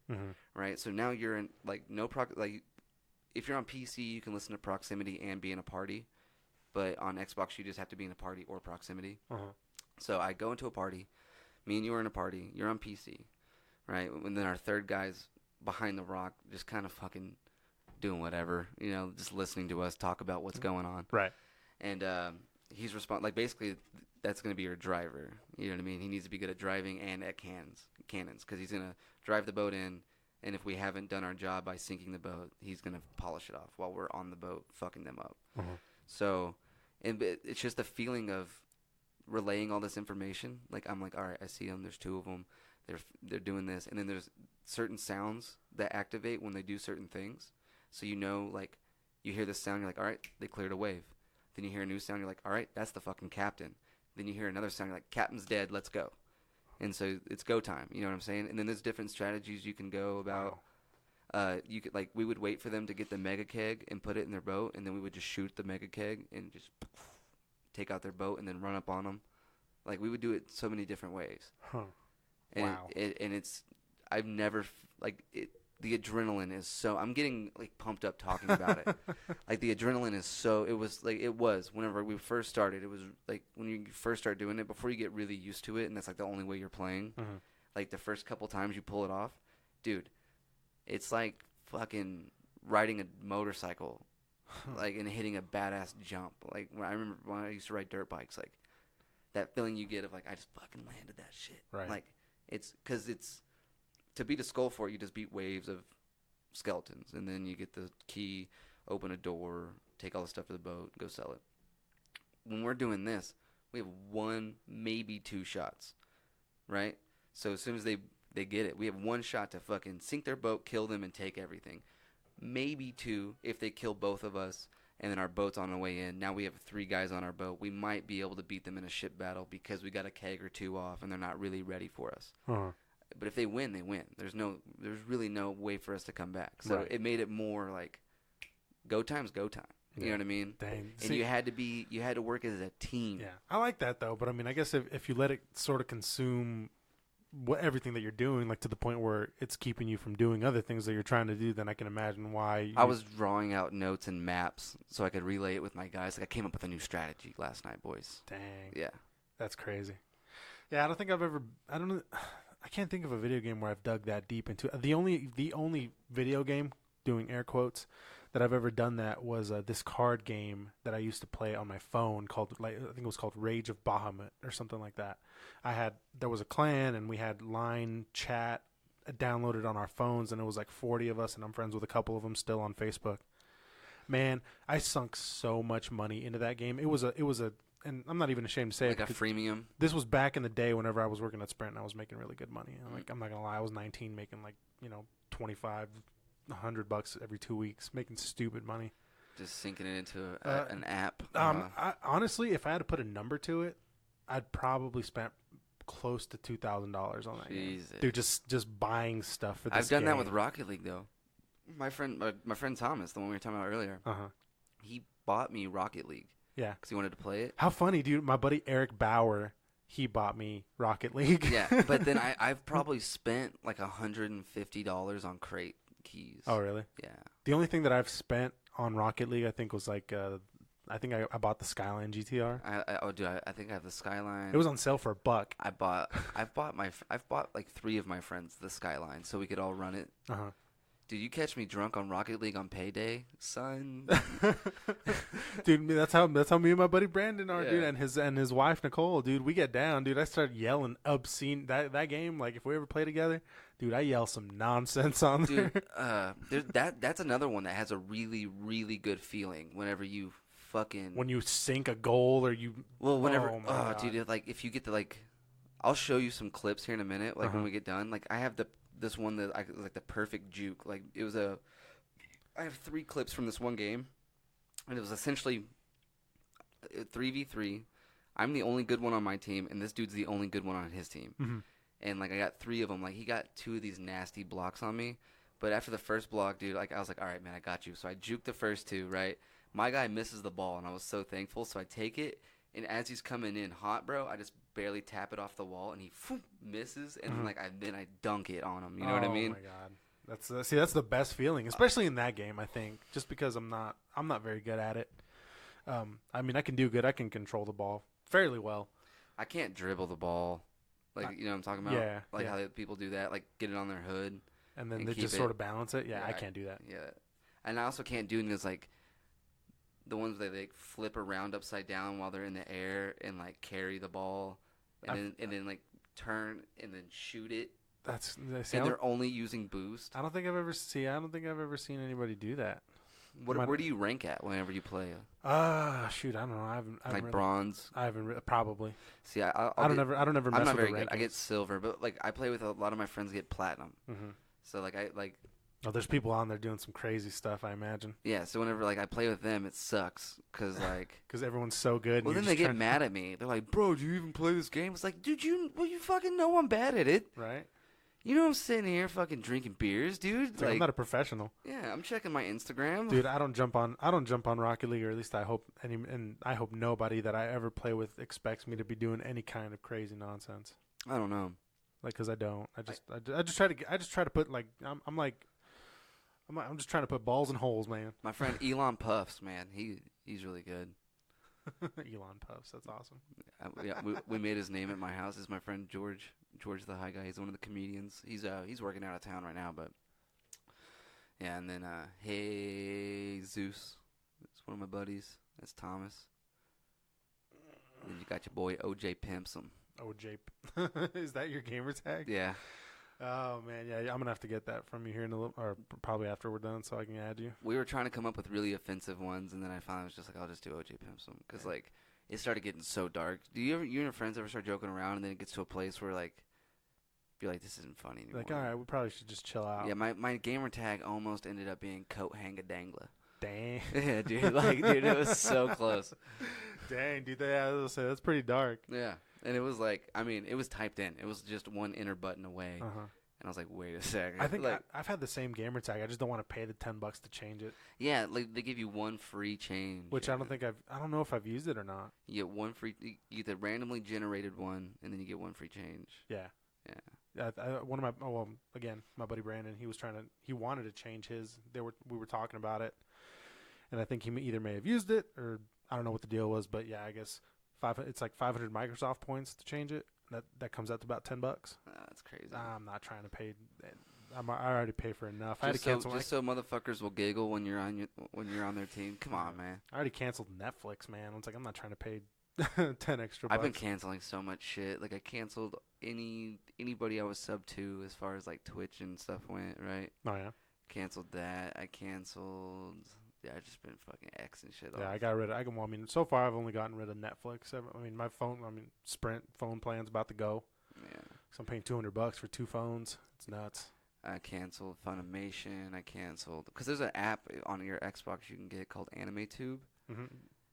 right? So now you're in like if you're on PC, you can listen to proximity and be in a party, but on Xbox, you just have to be in a party or proximity. So I go into a party. Me and you are in a party. You're on PC, right? And then our third guy's behind the rock, just kind of fucking doing whatever, just listening to us talk about what's going on. Right. And he's like basically that's going to be your driver. You know what I mean? He needs to be good at driving and at cannons, because he's going to drive the boat in, and if we haven't done our job by sinking the boat, he's going to polish it off while we're on the boat fucking them up. So, and it's just the feeling of relaying all this information. Like I'm like, all right, I see them. There's 2 of them. They're doing this, and then there's certain sounds that activate when they do certain things. So like you hear this sound, you're like, all right, they cleared a wave. Then you hear a new sound, you're like, all right, that's the fucking captain. Then you hear another sound, you're like, captain's dead, let's go. And so it's go time. You know what I'm saying? And then there's different strategies you can go about. You could we would wait for them to get the mega keg and put it in their boat, and then we would just shoot the mega keg and just take out their boat and then run up on them. Like we would do it so many different ways. And Wow. I've never the adrenaline is so. I'm getting pumped up talking about it. Like the adrenaline is so. It was whenever we first started. It was like when you first start doing it, before you get really used to it, and that's like the only way you're playing. Like the first couple times you pull it off, dude, it's like fucking riding a motorcycle, and hitting a badass jump. Like I remember when I used to ride dirt bikes, like that feeling you get of I just fucking landed that shit. Right. Like it's because it's. To beat a skull fort, you just beat waves of skeletons, and then you get the key, open a door, take all the stuff to the boat, go sell it. when we're doing this, we have 1, maybe 2 shots, right? So as soon as they get it, we have 1 shot to fucking sink their boat, kill them, and take everything. Maybe 2 if they kill both of us, and then our boat's on the way in. Now we have 3 guys on our boat. We might be able to beat them in a ship battle because we got a keg or 2 off, and they're not really ready for us. Uh-huh. But if they win, they win. There's really no way for us to come back. So Right. it made it more like go time's go time. You know what I mean? Dang. And you had to work as a team. Yeah, I like that though. But I mean, I guess if you let it sort of consume everything that you're doing, like to the point where it's keeping you from doing other things that you're trying to do, then I can imagine why. I was drawing out notes and maps so I could relay it with my guys. Like I came up with a new strategy last night, boys. Dang. Yeah. That's crazy. Yeah, I don't think I've ever. I don't know. I can't think of a video game where I've dug that deep into. The only video game, doing air quotes, that I've ever done that was this card game that I used to play on my phone called, I think it was called Rage of Bahamut or something like that. There was a clan and we had line chat downloaded on our phones, and it was like 40 of us, and I'm friends with a couple of them still on Facebook. Man, I sunk so much money into that game. It was a and I'm not even ashamed to say Like it. a freemium. This was back in the day whenever I was working at Sprint and I was making really good money. I'm not gonna lie, I was 19 making like, $2,500 every 2 weeks, making stupid money. Just sinking it into an app. I, honestly, if I had to put a number to it, I'd probably spent close to $2,000 on that game. Jesus. Dude, just buying stuff for this I've done that game. with Rocket League though. My friend Thomas, the one we were talking about earlier, he bought me Rocket League. Yeah. Because he wanted to play it. How funny, dude. My buddy Eric Bauer, he bought me Rocket League. Yeah, but then I've probably spent like $150 on crate keys. Oh, really? Yeah. The only thing that I've spent on Rocket League, I think, was like, I think I bought the Skyline GTR. I think I have the Skyline. It was on sale for $1. I've bought like 3 of my friends the Skyline so we could all run it. Uh-huh. Dude, you catch me drunk on Rocket League on payday, son. Dude, that's how me and my buddy Brandon are, Yeah. dude, and his wife Nicole, dude. We get down, dude. I start yelling obscene that game. Like if we ever play together, dude, I yell some nonsense on there. Dude, that's another one that has a really, really good feeling whenever you fucking When you sink a goal or you. whenever Oh, my God. dude, like if you get to like, I'll show you some clips here in a minute. Like when Uh-huh. we get done, like I have this one that was like the perfect juke. Like it was I have 3 clips from this one game, and it was essentially 3v3. I'm the only good one on my team, and this dude's the only good one on his team. Mhm. And like I got 3 of them. Like he got 2 of these nasty blocks on me, but after the first block, dude, like I was like, all right, man, I got you. So I juked the first 2, right? My guy misses the ball, and I was so thankful. So I take it, and as he's coming in hot, bro, I just barely tap it off the wall, and he misses, and then I dunk it on him. You know what I mean? Oh my God, that's the best feeling, especially in that game. I think just because I'm not very good at it. I mean, I can do good. I can control the ball fairly well. I can't dribble the ball, like you know what I'm talking about. Yeah, like yeah. how people do that, like get it on their hood, And then and they keep just it. sort of balance it. Yeah, I can't do that. Yeah, and I also can't do it. It's like the ones that they flip around upside down while they're in the air and like carry the ball, and then like turn and then shoot it. That's And they're only using boost. I don't think I've ever seen anybody do that. Where do you rank at whenever you play? Shoot, I don't know. I haven't Like really, bronze. I haven't probably. See, I don't ever mess I'm not with very the good. I rankings. get silver, but like I play with a lot of my friends get platinum. Mhm. So like Oh, there's people on there doing some crazy stuff. I imagine yeah. So whenever like I play with them, it sucks because like. because everyone's so good. and Well, you're then they just get trying- mad at me. They're like, "Bro, do you even play this game?" It's like, dude, you fucking know I'm bad at it. right? You know I'm sitting here fucking drinking beers, dude. It's like, I'm Like, not a professional, yeah, I'm checking my Instagram. dude. I don't jump on Rocket League, or at least I hope and I hope nobody that I ever play with expects me to be doing any kind of crazy nonsense. I don't know. Like, cause I don't. I just try to put like I'm just trying to put balls in holes, man. My friend Elon Puffs, man, he's really good. Elon Puffs, that's awesome. Yeah, we made his name at my house. This is my friend George the high guy. He's one of the comedians. He's working out of town right now, but yeah. And then Hey Zeus, it's one of my buddies. That's Thomas. And then you got your boy OJ Pimpsum. Oh, Jape. Is that your gamer tag? Yeah. Oh man, yeah. I'm gonna have to get that from you here in a little, or probably after we're done, so I can add you. We were trying to come up with really offensive ones, and then I finally was just like, I'll just do OJ Pimpsum. Because, like, it started getting so dark. Do you and your friends ever start joking around and then it gets to a place where like you're like, this isn't funny anymore? Like, all right, we probably should just chill out. Yeah, my gamer tag almost ended up being coat hanga dangler. Dang. Yeah, dude. Like, dude, it was so close. Dang, dude. I was gonna say, that's pretty dark. Yeah, and it was like, I mean, it was typed in. It was just one enter button away. Uh-huh. And I was like, wait a second. I think like, I've had the same gamer tag. I just don't want to pay the $10 to change it. yeah, like they give you one free change. Which I don't know if I've used it or not. You get one free. You get the randomly generated one, and then you get one free change. Yeah. Yeah. One of my again, my buddy Brandon, he wanted to change his. We were talking about it, and I think he either may have used it or I don't know what the deal was, but yeah, I guess it's like 500 Microsoft points to change it. That comes out to about $10. That's crazy. I'm not trying to pay. I already pay for enough. I had to Just cancel. so motherfuckers will giggle when you're on their team. Come on, man. I already canceled Netflix, man. It's like I'm not trying to pay 10 extra bucks. I've been canceling so much shit. Like I canceled anybody I was sub to as far as like Twitch and stuff went, right? Oh yeah. Canceled that. I canceled. Yeah, I've just been fucking Xing shit off. Yeah, I got rid of. I mean, so far I've only gotten rid of Netflix. I mean, my phone. I mean, Sprint phone plan's about to go. Yeah. So I'm paying $200 for 2 phones. It's nuts. I canceled Funimation. I canceled because there's an app on your Xbox you can get called AnimeTube. Mm-hmm.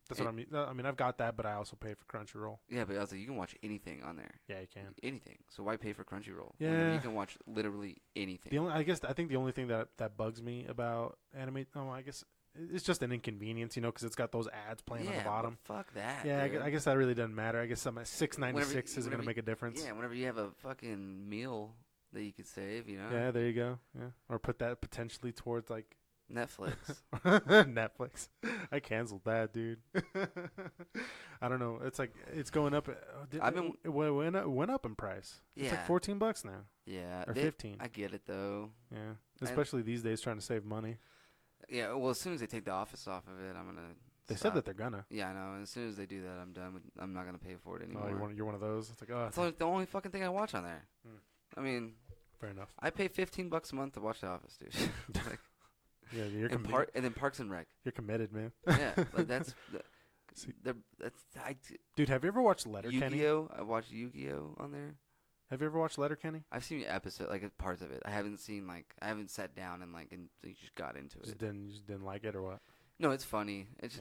That's what I mean. I mean, I've got that, but I also pay for Crunchyroll. Yeah, but I was like, you can watch anything on there. Yeah, you can. Anything. So why pay for Crunchyroll? Yeah. When you can watch literally anything. I think the only thing that bugs me about anime. Oh, I guess it's just an inconvenience, because it's got those ads playing on the bottom. Well, fuck that. Yeah, dude. I guess that really doesn't matter. I guess some $6.96 isn't going to make a difference. Yeah, whenever you have a fucking meal that you could save, Yeah, there you go. Yeah, or put that potentially towards like Netflix. Netflix. I canceled that, dude. I don't know. It's like it's going up. It went up in price. It's like $14 now. Yeah, or 15. I get it though. Yeah, especially these days, trying to save money. Yeah, well, as soon as they take the Office off of it, I'm gonna. They said that they're gonna. Yeah, I know. And as soon as they do that, I'm done. I'm not gonna pay for it anymore. Oh, you're one of those. It's like, oh, that's the only fucking thing I watch on there. I mean, fair enough. I pay $15 a month to watch The Office, dude. Like, yeah, you're committed. And then Parks and Rec. You're committed, man. Yeah, like that's. Dude, have you ever watched Letterkenny? Yu-Gi-Oh! I watched Yu-Gi-Oh! On there. Have you ever watched Letterkenny? I've seen episodes, like parts of it. I haven't seen I haven't sat down and and just got into it. You just didn't like it or what? No, it's funny. It's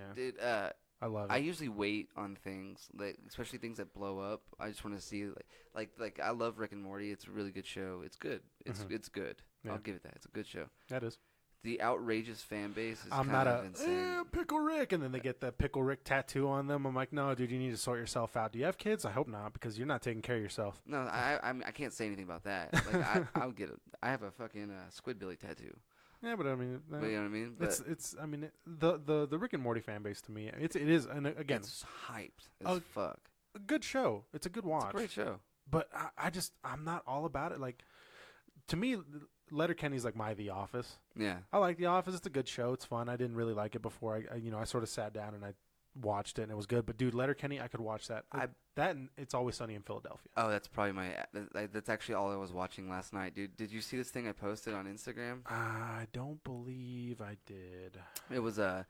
I love it. I usually wait on things, like especially things that blow up. I just want to see like I love Rick and Morty. It's a really good show. It's good. It's good. Yeah. I'll give it that. It's a good show. That is. The outrageous fan base is I'm kind not of insane. Pickle Rick, and then they get the Pickle Rick tattoo on them. I'm like, no, dude, you need to sort yourself out. Do you have kids? I hope not, because you're not taking care of yourself. No, I can't say anything about that. Like I'll get it. I have a fucking Squidbilly tattoo. Yeah, but I mean, but you know what I mean. But it's. I mean, the Rick and Morty fan base to me, it is, and again, it's hyped as fuck. A good show. It's a good watch. It's a great show. But I'm not all about it. Like, to me, Letterkenny's like my The Office. Yeah, I like The Office. It's a good show. It's fun. I didn't really like it before. I sort of sat down and I watched it and it was good. But dude, Letterkenny, I could watch that. That and It's Always Sunny in Philadelphia. Oh, that's probably that's actually all I was watching last night, dude. Did you see this thing I posted on Instagram? I don't believe I did. It was I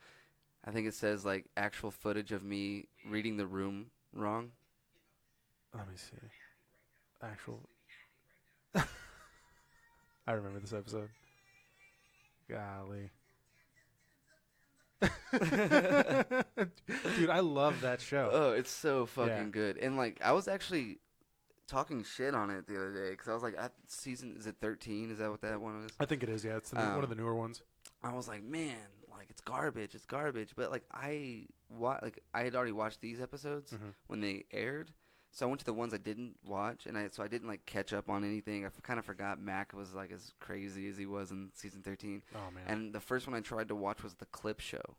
think it says like actual footage of me reading the room wrong. Let me see. Actual. I remember this episode. Golly. Dude, I love that show. Oh, it's so fucking good. And like I was actually talking shit on it the other day because I was like, season, is it 13? Is that what that one is? I think it is, yeah. It's one of the newer ones. I was like, man, like it's garbage. But like I had already watched these episodes when they aired. So I went to the ones I didn't watch, and I didn't like catch up on anything. I kind of forgot Mac was like as crazy as he was in season 13. Oh man! And the first one I tried to watch was the clip show,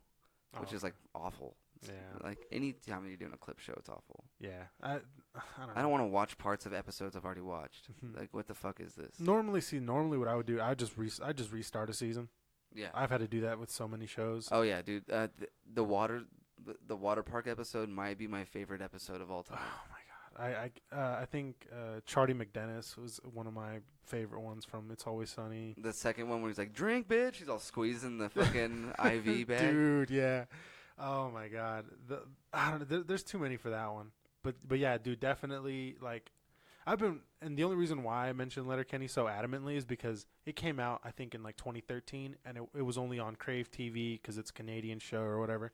which is like awful. Yeah. Like any time you're doing a clip show, it's awful. Yeah. I don't want to watch parts of episodes I've already watched. Like what the fuck is this? Normally what I would do, I just restart a season. Yeah. I've had to do that with so many shows. Oh yeah, dude. The water park episode might be my favorite episode of all time. Oh my god. I think Charlie McDennis was one of my favorite ones from It's Always Sunny. The second one where he's like, drink, bitch. He's all squeezing the fucking IV bag. Dude, yeah. Oh my god, I don't know. There's too many for that one. But yeah, dude, definitely like and the only reason why I mentioned Letterkenny so adamantly is because it came out I think in like 2013, and it was only on Crave TV because it's a Canadian show or whatever.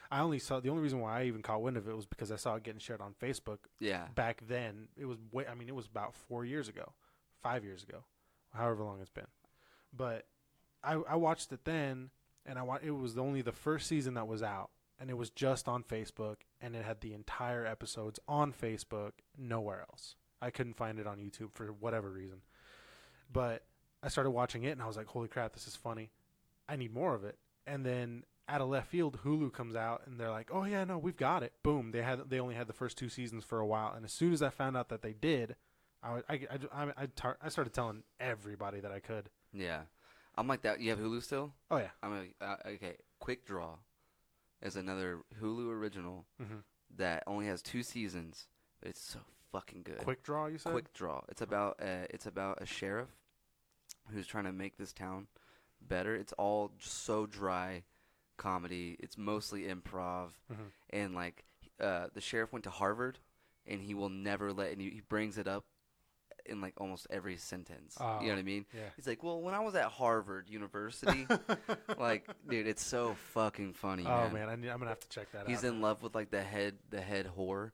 The only reason why I even caught wind of it was because I saw it getting shared on Facebook. Yeah. Back then, it was it was about 4 years ago, 5 years ago, however long it's been. But I watched it then, and it was only the first season that was out, and it was just on Facebook, and it had the entire episodes on Facebook, nowhere else. I couldn't find it on YouTube for whatever reason. But I started watching it, and I was like, holy crap, this is funny. I need more of it. And then out of left field, Hulu comes out, and they're like, oh, yeah, no, we've got it. Boom. They only had the first 2 seasons for a while. And as soon as I found out that they did, I started telling everybody that I could. Yeah. I'm like that. You have Hulu still? Oh, yeah. Okay. Quick Draw is another Hulu original Mm-hmm. that only has 2 seasons. But it's so fucking good. Quick Draw, you said? Quick Draw. It's about a sheriff who's trying to make this town better. It's all just so dry comedy. It's mostly improv. Mm-hmm. And like the sheriff went to Harvard, and he will never he brings it up in like almost every sentence. You know what I mean? Yeah. He's like, well, when I was at Harvard University, like, dude, it's so fucking funny. Oh, man. I'm going to have to check that out. He's in love with like the head whore.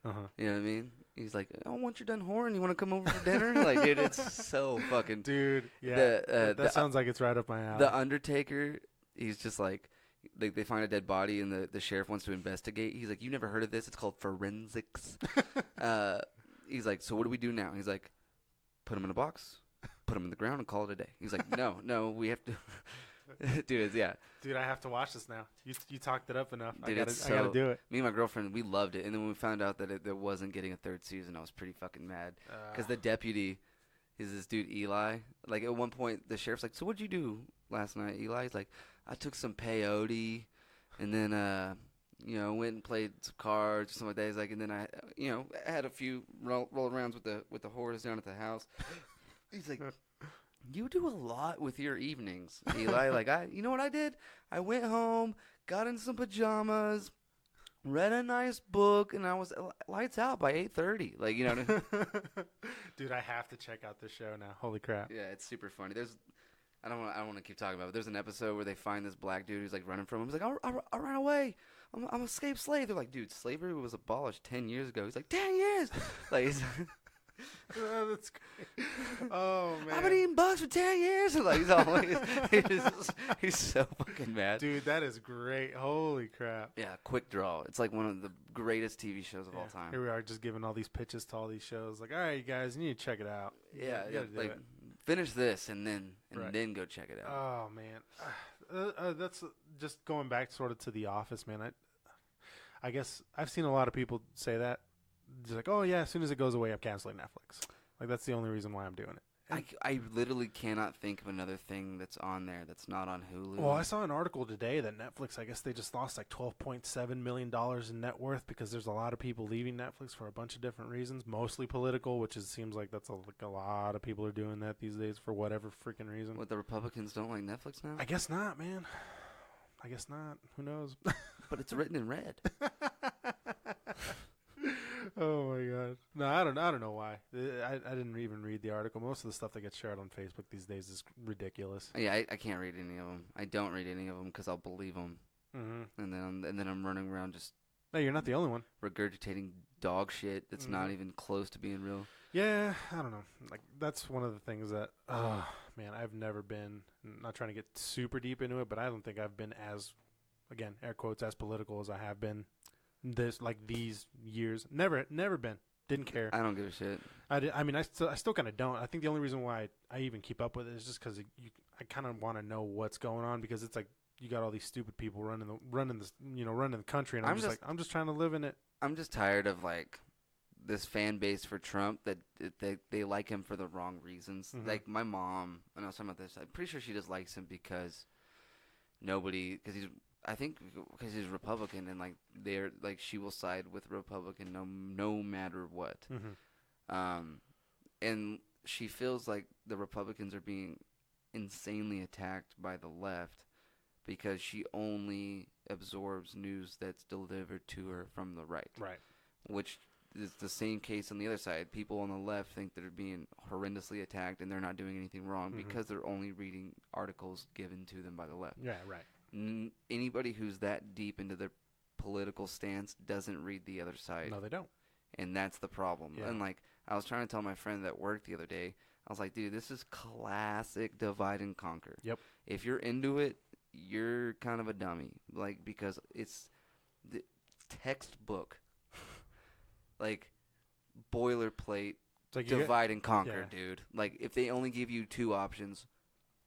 Uh-huh. You know what I mean? He's like, oh, once you're done whoring, you want to come over for dinner? Like, dude, it's so fucking... Dude, yeah. That sounds like it's right up my alley. The Undertaker, he's just like they find a dead body, and the sheriff wants to investigate. He's like, you never heard of this? It's called forensics. He's like, so what do we do now? He's like, put him in a box, put him in the ground, and call it a day. He's like, no, we have to... Dude, yeah. Dude, I have to watch this now. You talked it up enough. Dude, I gotta do it. Me and my girlfriend, we loved it. And then when we found out that it wasn't getting a 3rd season, I was pretty fucking mad. Because the deputy is this dude, Eli. Like, at one point, the sheriff's like, so what'd you do last night, Eli? He's like, I took some peyote, and then, went and played some cards or something like that. He's like, and then I had a few roll arounds with the whores down at the house. He's like... You do a lot with your evenings, Eli. Like, you know what I did? I went home, got in some pajamas, read a nice book, and I was lights out by 8:30. Like, you know what I mean? Dude, I have to check out this show now. Holy crap. Yeah, it's super funny. I don't want to keep talking about it, but there's an episode where they find this black dude who's like running from him. He's like, I ran away. I'm an escaped slave. They're like, dude, slavery was abolished 10 years ago. He's like, 10 years. Like, he's Oh, that's great. Oh, man. I've been eating bugs for 10 years. Like, he's so fucking mad. Dude, that is great. Holy crap. Yeah, Quick Draw. It's like one of the greatest TV shows of all time. Here we are just giving all these pitches to all these shows. Like, all right, you guys, you need to check it out. Yeah, You gotta do like it. finish this and then Right. then go check it out. Oh, man. That's just going back sort of to The Office, man. I guess I've seen a lot of people say that. Just like, oh, yeah, as soon as it goes away, I'm canceling Netflix. Like, that's the only reason why I'm doing it. I literally cannot think of another thing that's on there that's not on Hulu. Well, I saw an article today that Netflix, I guess they just lost like $12.7 million in net worth because there's a lot of people leaving Netflix for a bunch of different reasons, mostly political, which seems like that's a lot of people are doing that these days for whatever freaking reason. What, the Republicans don't like Netflix now? I guess not, man. I guess not. Who knows? But it's written in red. Oh my god! No, I don't know why. I didn't even read the article. Most of the stuff that gets shared on Facebook these days is ridiculous. Yeah, I can't read any of them. I don't read any of them because I'll believe them, and then I'm running around just. No, you're not the only one. Regurgitating dog shit that's not even close to being real. Yeah, I don't know. Like, that's one of the things that, man, I've never been. Not trying to get super deep into it, but I don't think I've been as, again, air quotes, as political as I have been. These years, never been. Didn't care. I don't give a shit. I still kind of don't. I think the only reason why I even keep up with it is just because I kind of want to know what's going on, because it's like you got all these stupid people running the country, and I'm just trying to live in it. I'm just tired of like this fan base for Trump that they like him for the wrong reasons. Mm-hmm. Like my mom, and I was talking about this. I'm pretty sure she just likes him because he's Republican, and like they're like she will side with Republican no matter what. Mm-hmm. And she feels like the Republicans are being insanely attacked by the left because she only absorbs news that's delivered to her from the right. Right. Which is the same case on the other side. People on the left think they're being horrendously attacked and they're not doing anything wrong because they're only reading articles given to them by the left. Yeah, right. Anybody who's that deep into their political stance doesn't read the other side. No, they don't. And that's the problem. Yeah. And like I was trying to tell my friend at work the other day, I was like, dude, this is classic divide and conquer. Yep. If you're into it, you're kind of a dummy. Like, because it's the textbook, like boilerplate It's like you divide and conquer, yeah. dude. Like, if they only give you 2 options,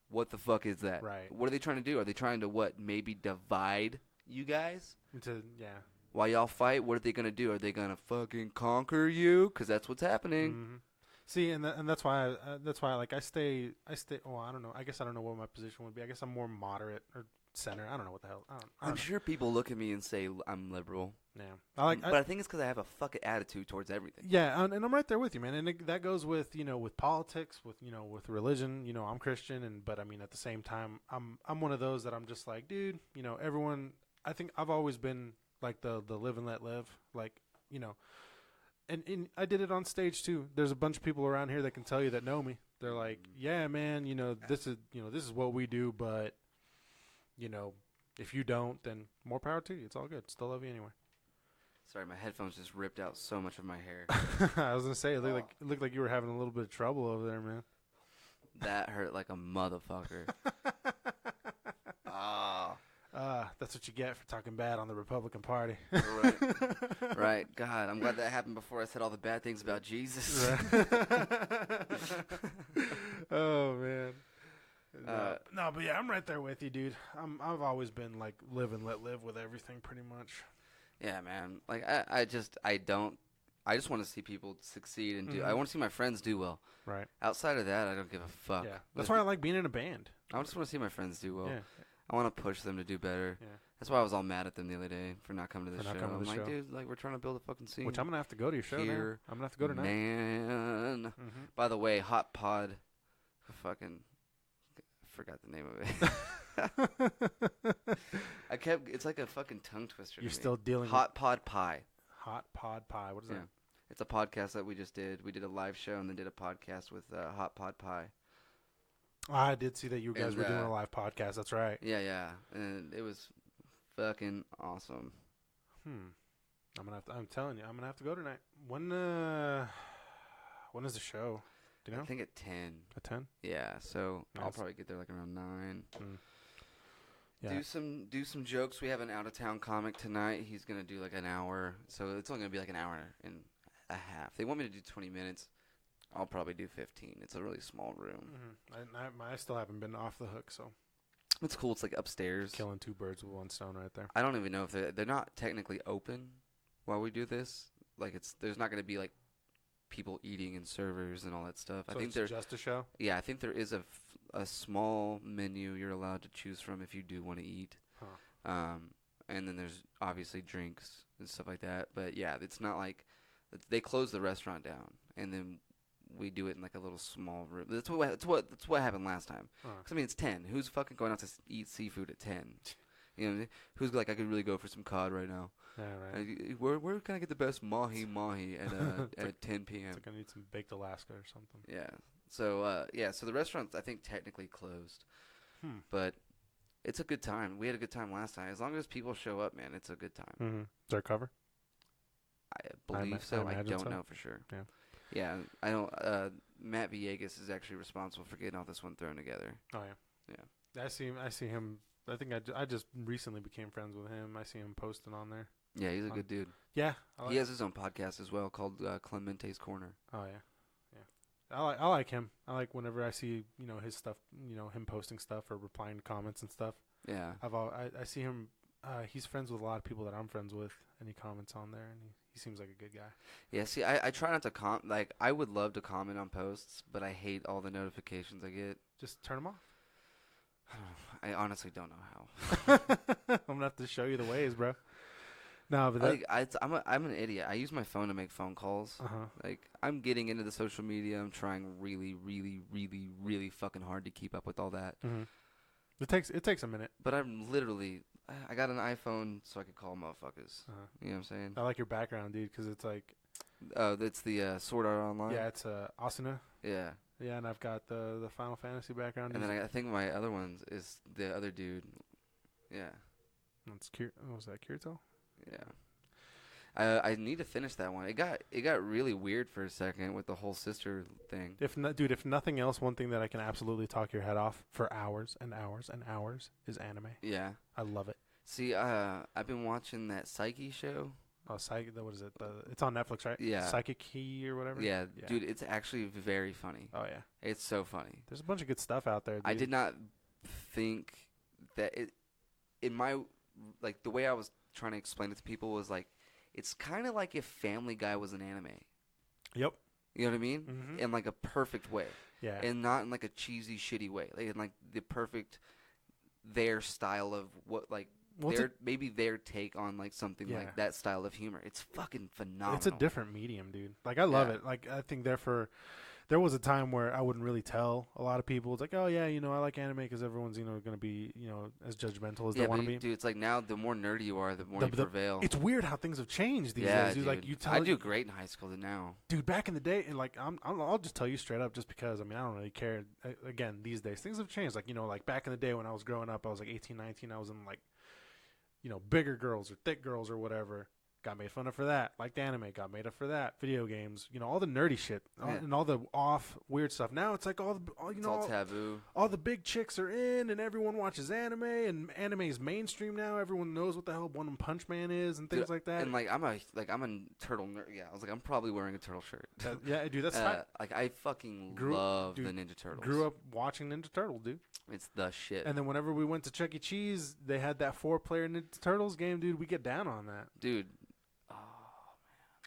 what the fuck is that? Right. What are they trying to do? Are they trying to what? Maybe divide you guys? yeah. While y'all fight, what are they gonna do? Are they gonna fucking conquer you? Because that's what's happening. Mm-hmm. See, and that's why like I stay. Oh, I don't know. I guess I don't know what my position would be. I guess I'm more moderate or center. I don't know what the hell. I don't I'm know. sure people look at me and say I'm liberal. Yeah. But I think it's because I have a fucking attitude towards everything. Yeah, and I'm right there with you, man. And that goes with with politics, with with religion. I'm Christian, but I mean at the same time, I'm one of those that I'm just like, dude. Everyone. I think I've always been like the live and let live, like And I did it on stage too. There's a bunch of people around here that can tell you that know me. They're like, yeah, man, this is what we do, but if you don't, then more power to you. It's all good. Still love you anyway. Sorry, my headphones just ripped out so much of my hair. I was gonna say it looked like you were having a little bit of trouble over there, man. That hurt like a motherfucker. That's what you get for talking bad on the Republican Party. Right. God, I'm glad that happened before I said all the bad things about Jesus. Oh man. No, but yeah, I'm right there with you, dude. I've always been like live and let live with everything, pretty much. Yeah, man. Like I just want to see people succeed and do. I want to see my friends do well. Right. Outside of that, I don't give a fuck. Yeah. That's why I like being in a band. I just want to see my friends do well. Yeah. I want to push them to do better. Yeah. That's why I was all mad at them the other day for not coming to the show. I'm like, show. dude, like we're trying to build a fucking scene. Which I'm gonna have to go to your show now. Here, I'm gonna have to go tonight. Man. Mm-hmm. By the way, Hot Pod, I forgot the name of it. It's like a fucking tongue twister. You're to me. still dealing Hot Pod Pie. Hot Pod Pie. What is that? It's a podcast that we just did. We did a live show and then did a podcast with Hot Pod Pie. I did see that you guys And, were doing a live podcast. That's right. Yeah. And it was fucking awesome. I'm telling you, I'm gonna have to go tonight. When is the show? Do you know? I think at 10. At 10? Yeah, so I'll Nice. probably get there like around 9. Yeah. Do some jokes. We have an out of town comic tonight. He's gonna do like an hour, so it's only gonna be like an hour and a half. They want me to do 20 minutes. I'll probably do 15. It's a really small room. I still haven't been off the hook, so It's cool. It's like upstairs. killing 2 birds with 1 stone right there. I don't even know if they're not technically open while we do this. Like there's not gonna be like people eating and servers and all that stuff. So I think it's there's just a show. Yeah, I think there is a small menu you're allowed to choose from if you do want to eat. Huh. And then there's obviously drinks and stuff like that. But yeah, it's not like they close the restaurant down and then we do it in like a little small room. That's what happened last time. 'Cause, I mean, it's 10. Who's fucking going out to eat seafood at 10? Who's like, I could really go for some cod right now. Yeah, right. Where can I get the best mahi at at 10 p.m.? It's like I need some baked Alaska or something. Yeah. So so the restaurant's I think technically closed, but it's a good time. We had a good time last time. As long as people show up, man, it's a good time. Mm-hmm. Is there a cover? I believe so. I imagine don't so. know for sure. Yeah. Yeah. I don't. Matt Villegas is actually responsible for getting all this one thrown together. Oh yeah. Yeah. I see him. I think I just recently became friends with him. I see him posting on there. Yeah, he's a good dude. Yeah. He has his own podcast as well called Clementes Corner. Oh yeah. I like him. I like whenever I see his stuff. Him posting stuff or replying to comments and stuff. Yeah. I see him. He's friends with a lot of people that I'm friends with, and he comments on there, and he seems like a good guy. Yeah. See, I try not to like I would love to comment on posts, but I hate all the notifications I get. Just turn them off. I honestly don't know how. I'm gonna have to show you the ways, bro. No, but I'm an idiot. I use my phone to make phone calls. Like I'm getting into the social media. I'm trying really, really, really, really fucking hard to keep up with all that. It takes a minute. But I'm literally, I got an iPhone so I could call motherfuckers. Uh-huh. You know what I'm saying? I like your background, dude, because it's like, Oh, that's the Sword Art Online. yeah, it's Asuna. Yeah. Yeah, and I've got the Final Fantasy background. And then I think my other ones is the other dude. Yeah. That's what was that, Kirito? Yeah. I need to finish that one. It got really weird for a second with the whole sister thing. If nothing else, one thing that I can absolutely talk your head off for hours and hours and hours is anime. Yeah. I love it. See, I've been watching that Psyche show. Oh, what is it? It's on Netflix, right? Yeah. Psychic Key or whatever? Yeah, dude, it's actually very funny. Oh, yeah. It's so funny. There's a bunch of good stuff out there, dude. I did not think that in my, like, the way I was trying to explain it to people was like, it's kind of like if Family Guy was an anime. Yep. You know what I mean? Mhm. In like a perfect way. Yeah. And not in like a cheesy, shitty way. Like in like the perfect, their style of what, like, maybe their take on like something Yeah. like that style of humor. It's fucking phenomenal. It's a different medium, dude. Like, I love it. Like, I think there was a time where I wouldn't really tell a lot of people. It's like, oh, yeah, I like anime because everyone's, going to be, as judgmental as they want to be. Dude, it's like now the more nerdy you are, the more you prevail. It's weird how things have changed these days, dude. Like, I do great in high school now. Dude, back in the day, and like, I'll just tell you straight up just because, I don't really care. Again, these days, things have changed. Like, like back in the day when I was growing up, I was like 18, 19, I was in like, bigger girls or thick girls or whatever. Got made fun of for that. Like the anime, got made up for that. Video games, all the nerdy shit and all the off weird stuff. Now it's like all taboo. All the big chicks are in, and everyone watches anime, and anime is mainstream now. Everyone knows what the hell One Punch Man is and things like that. And like I'm a turtle nerd. Yeah, I was like I'm probably wearing a turtle shirt. Yeah, dude, that's fine. Like I fucking love the Ninja Turtles. Grew up watching Ninja Turtle, dude. It's the shit. And then whenever we went to Chuck E. Cheese, they had that 4-player Ninja Turtles game, dude. We get down on that, dude.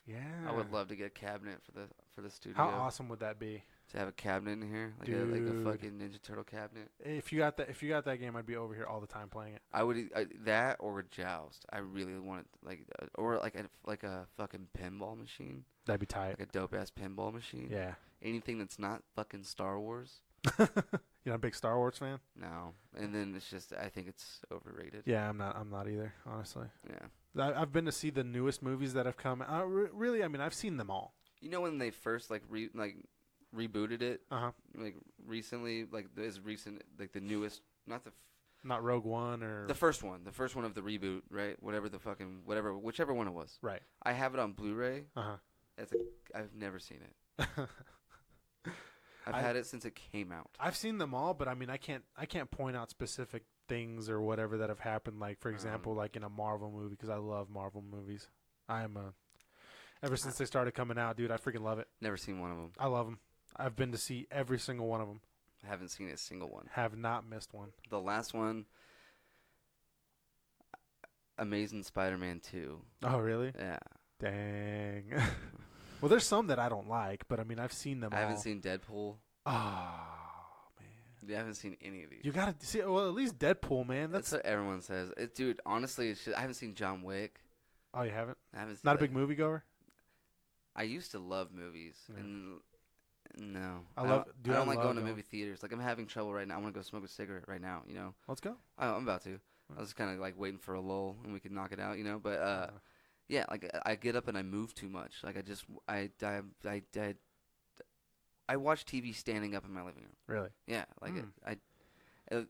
Yeah, I would love to get a cabinet for the studio. How awesome would that be? To have a cabinet in here, like a fucking Ninja Turtle cabinet. If you got that game, I'd be over here all the time playing it. I would that or Joust. I really want or like a fucking pinball machine. That'd be tight. Like a dope ass pinball machine. Yeah. Anything that's not fucking Star Wars. You're not a big Star Wars fan? No. And then it's just I think it's overrated. Yeah, I'm not either, honestly. Yeah. I've been to see the newest movies that have come out. Really, I've seen them all. You know when they first rebooted it? Uh-huh. Like recently, like as recent, like the newest, not Rogue One or the first one of the reboot, right? Whichever one it was. Right. I have it on Blu-ray. Uh-huh. I've never seen it. I've had it since it came out. I've seen them all, but I can't point out specific things or whatever that have happened. Like, for example, like in a Marvel movie, because I love Marvel movies. Ever since they started coming out, dude, I freaking love it. Never seen one of them. I love them. I've been to see every single one of them. I haven't seen a single one. Have not missed one. The last one, Amazing Spider-Man 2. Oh, really? Yeah. Dang. Well, there's some that I don't like, but I've seen them all. I haven't seen Deadpool. Oh, man. I haven't seen any of these. You got to see, well, at least Deadpool, man. That's what everyone says. Dude, honestly, I haven't seen John Wick. Oh, you haven't? I haven't seen Not a big moviegoer? I used to love movies. Yeah. And no. I don't like going to movie theaters. Like, I'm having trouble right now. I want to go smoke a cigarette right now, Let's go. I'm about to. I was kind of like waiting for a lull and we could knock it out, But, yeah, like I get up and I move too much. Like I watch TV standing up in my living room. Really? Yeah, like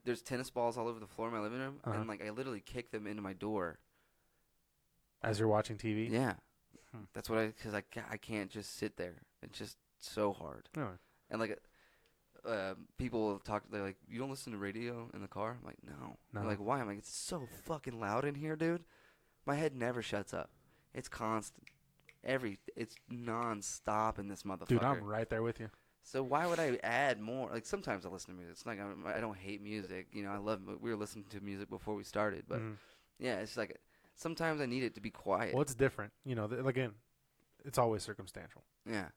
there's tennis balls all over the floor in my living room, and like I literally kick them into my door as you're watching TV. Yeah, that's what because I can't just sit there. It's just so hard. Oh. And like people talk. They're like, "You don't listen to radio in the car?" I'm like, "No." They're like, "Why?" I'm like, "It's so fucking loud in here, dude. My head never shuts up. It's constant. It's non-stop in this motherfucker." Dude, I'm right there with you. So why would I add more? Like sometimes I listen to music. It's like I don't hate music. I love. We were listening to music before we started, but yeah, it's like sometimes I need it to be quiet. Well, it's different. Again, it's always circumstantial. Yeah.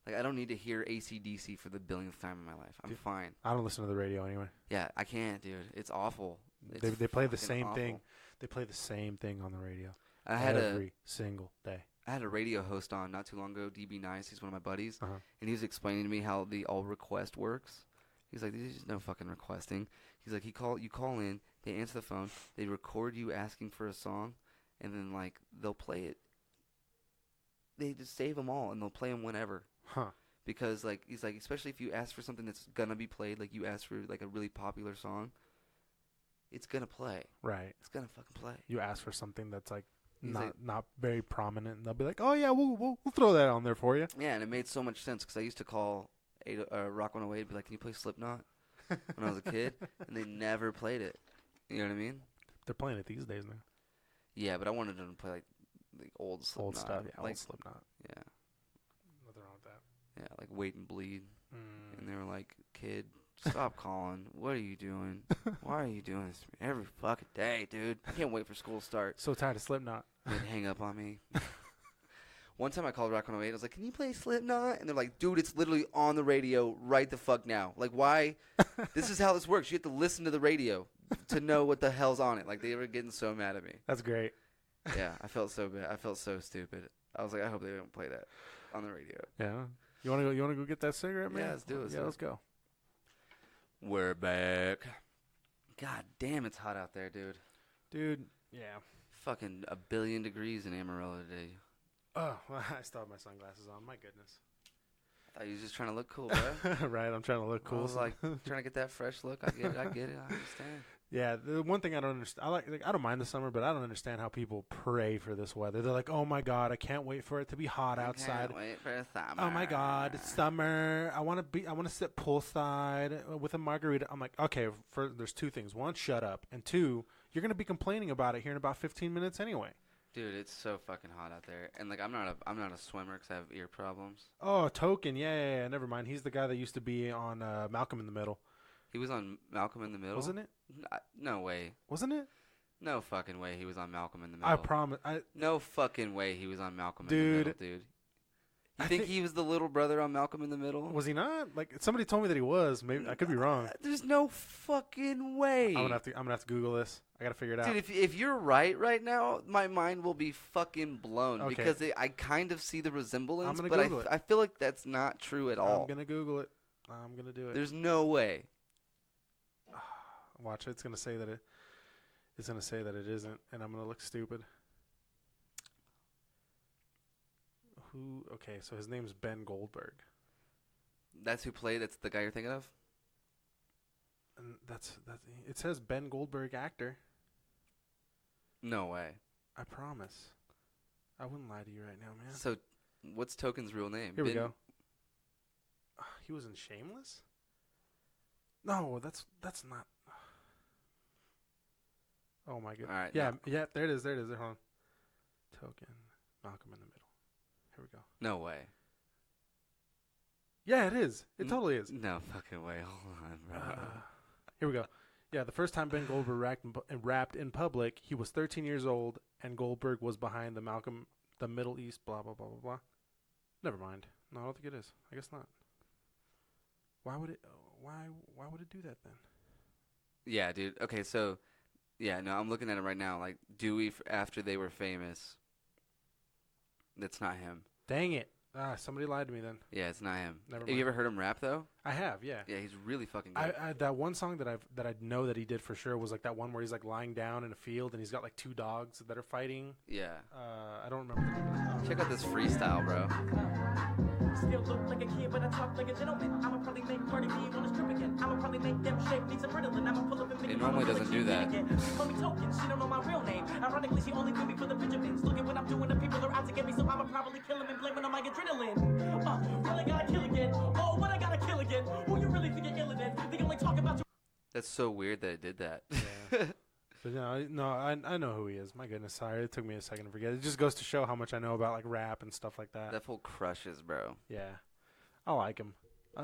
Like I don't need to hear AC/DC for the billionth time in my life. I'm fine. I don't listen to the radio anyway. Yeah, I can't, dude. It's awful. They play the same thing. They play the same thing on the radio. I had every single day. I had a radio host on not too long ago, DB Nice. He's one of my buddies, Uh-huh. and he was explaining to me how the all request works. He's like, "There's no fucking requesting." He's like, you call in, they answer the phone, they record you asking for a song, and then like they'll play it. They just save them all, and they'll play them whenever. Huh. Because like he's like, especially if you ask for something that's gonna be played, like you ask for like a really popular song, it's gonna play. Right. It's gonna fucking play. You ask for something that's like He's like- not very prominent, and they'll be like, "Oh yeah, we'll throw that on there for you." Yeah, and it made so much sense because I used to call Rock 108 and be like, "Can you play Slipknot?" when I was a kid, and they never played it. You know what I mean? They're playing it these days now. Yeah, but I wanted them to play like old Slipknot. Old stuff, yeah, like, old Slipknot. Yeah, Nothing wrong with that. yeah, like Wait and Bleed. Mm. And they were like, "Kid, stop calling. What are you doing? Why are you doing this to me every fucking day, dude? I can't wait for school to start." So tired of Slipknot. They'd hang up on me. One time I called Rock 108. I was like, "Can you play Slipknot?" And they're like, "Dude, it's literally on the radio right the fuck now. Like, why? This is how this works. You have to listen to the radio to know what the hell's on it." Like, they were getting so mad at me. That's great. Yeah, I felt so bad. I felt so stupid. I was like, I hope they don't play that on the radio. Yeah. You want to go get that cigarette, man? Yeah, let's do it. Yeah, let's go. We're back. God damn, it's hot out there, dude. Dude, yeah. Fucking 1 billion degrees in Amarillo today. Oh, well, I still have my sunglasses on. My goodness. I thought you was just trying to look cool, bro. Right, I'm trying to look cool. I was like trying to get that fresh look. I get it. I understand. Yeah, the one thing I don't understand, I don't mind the summer, but I don't understand how people pray for this weather. They're like, "Oh my God, I can't wait for it to be hot outside. Can't wait for summer. Oh my God, it's summer. I want to sit poolside with a margarita." I'm like, okay, there's two things. One, shut up, and two, you're gonna be complaining about it here in about 15 minutes anyway. Dude, it's so fucking hot out there, and like I'm not a swimmer because I have ear problems. Oh, Token, yeah, never mind. He's the guy that used to be on Malcolm in the Middle, He was on Malcolm in the Middle, wasn't it? No way. Wasn't it? No fucking way he was on Malcolm in the Middle. I promise. No fucking way he was on Malcolm in Dude. the Middle, dude. You think he was the little brother on Malcolm in the Middle? Was he not? Like somebody told me that he was. Maybe I could be wrong. There's no fucking way. I'm gonna have to Google this. I gotta figure it out. Dude, if you're right now, my mind will be fucking blown Okay. because I kind of see the resemblance, I'm gonna but Google it. I feel like that's not true at all. I'm gonna Google it. I'm gonna do it. There's no way. Watch, it's gonna say that it. It's gonna say that it isn't, and I'm gonna look stupid. Who? Okay, so his name's Ben Goldberg, That's who played. That's the guy you're thinking of. and that's. It says Ben Goldberg, actor. No way. I promise. I wouldn't lie to you right now, man. So, what's Token's real name? Here we go. He was in Shameless. No, that's not. Oh my god. All right, Yeah, now- yeah. There it is. Hold on. Token. Malcolm in the Middle. Here we go. No way. Yeah, it is. It totally is. No fucking way. Hold on, bro. Here we go. Yeah, the first time Ben Goldberg rapped in public, he was 13 years old, and Goldberg was behind the Middle East, blah, blah, blah, blah, blah. Never mind. No, I don't think it is. I guess not. Why would it do that then? Yeah, dude. Okay, so, yeah, no, I'm looking at it right now. Like, Dewey, after they were famous, that's not him. Dang it. Somebody lied to me then. Yeah, it's not him. Never Have you mind. ever heard him rap, though? I have, yeah. Yeah, he's really fucking good. I that one song that I know that he did for sure was like that one where he's like lying down in a field and he's got like two dogs that are fighting. Yeah. I don't remember the name of the song. Check out this freestyle, bro. Still look like a kid, but I talk like a gentleman. I'ma probably make Cardi B wanna strip again. I'ma probably make them shake me some Ritalin. I'ma pull up and make It normally doesn't do that. She call me Token, she don't know my real name. Ironically, she only knew me for the Benjamins. Look at what I'm doing, the people are out to get me, so I'ma probably kill them and blame it on my adrenaline. Really gotta kill again. Oh, what I gotta kill again. Who you really think you're ill again? They only talk about you. That's so weird that it did that. Yeah. But I know who he is. My goodness, sorry, it took me a second to forget. It just goes to show how much I know about like rap and stuff like that. That fool crushes, bro. Yeah, I like him.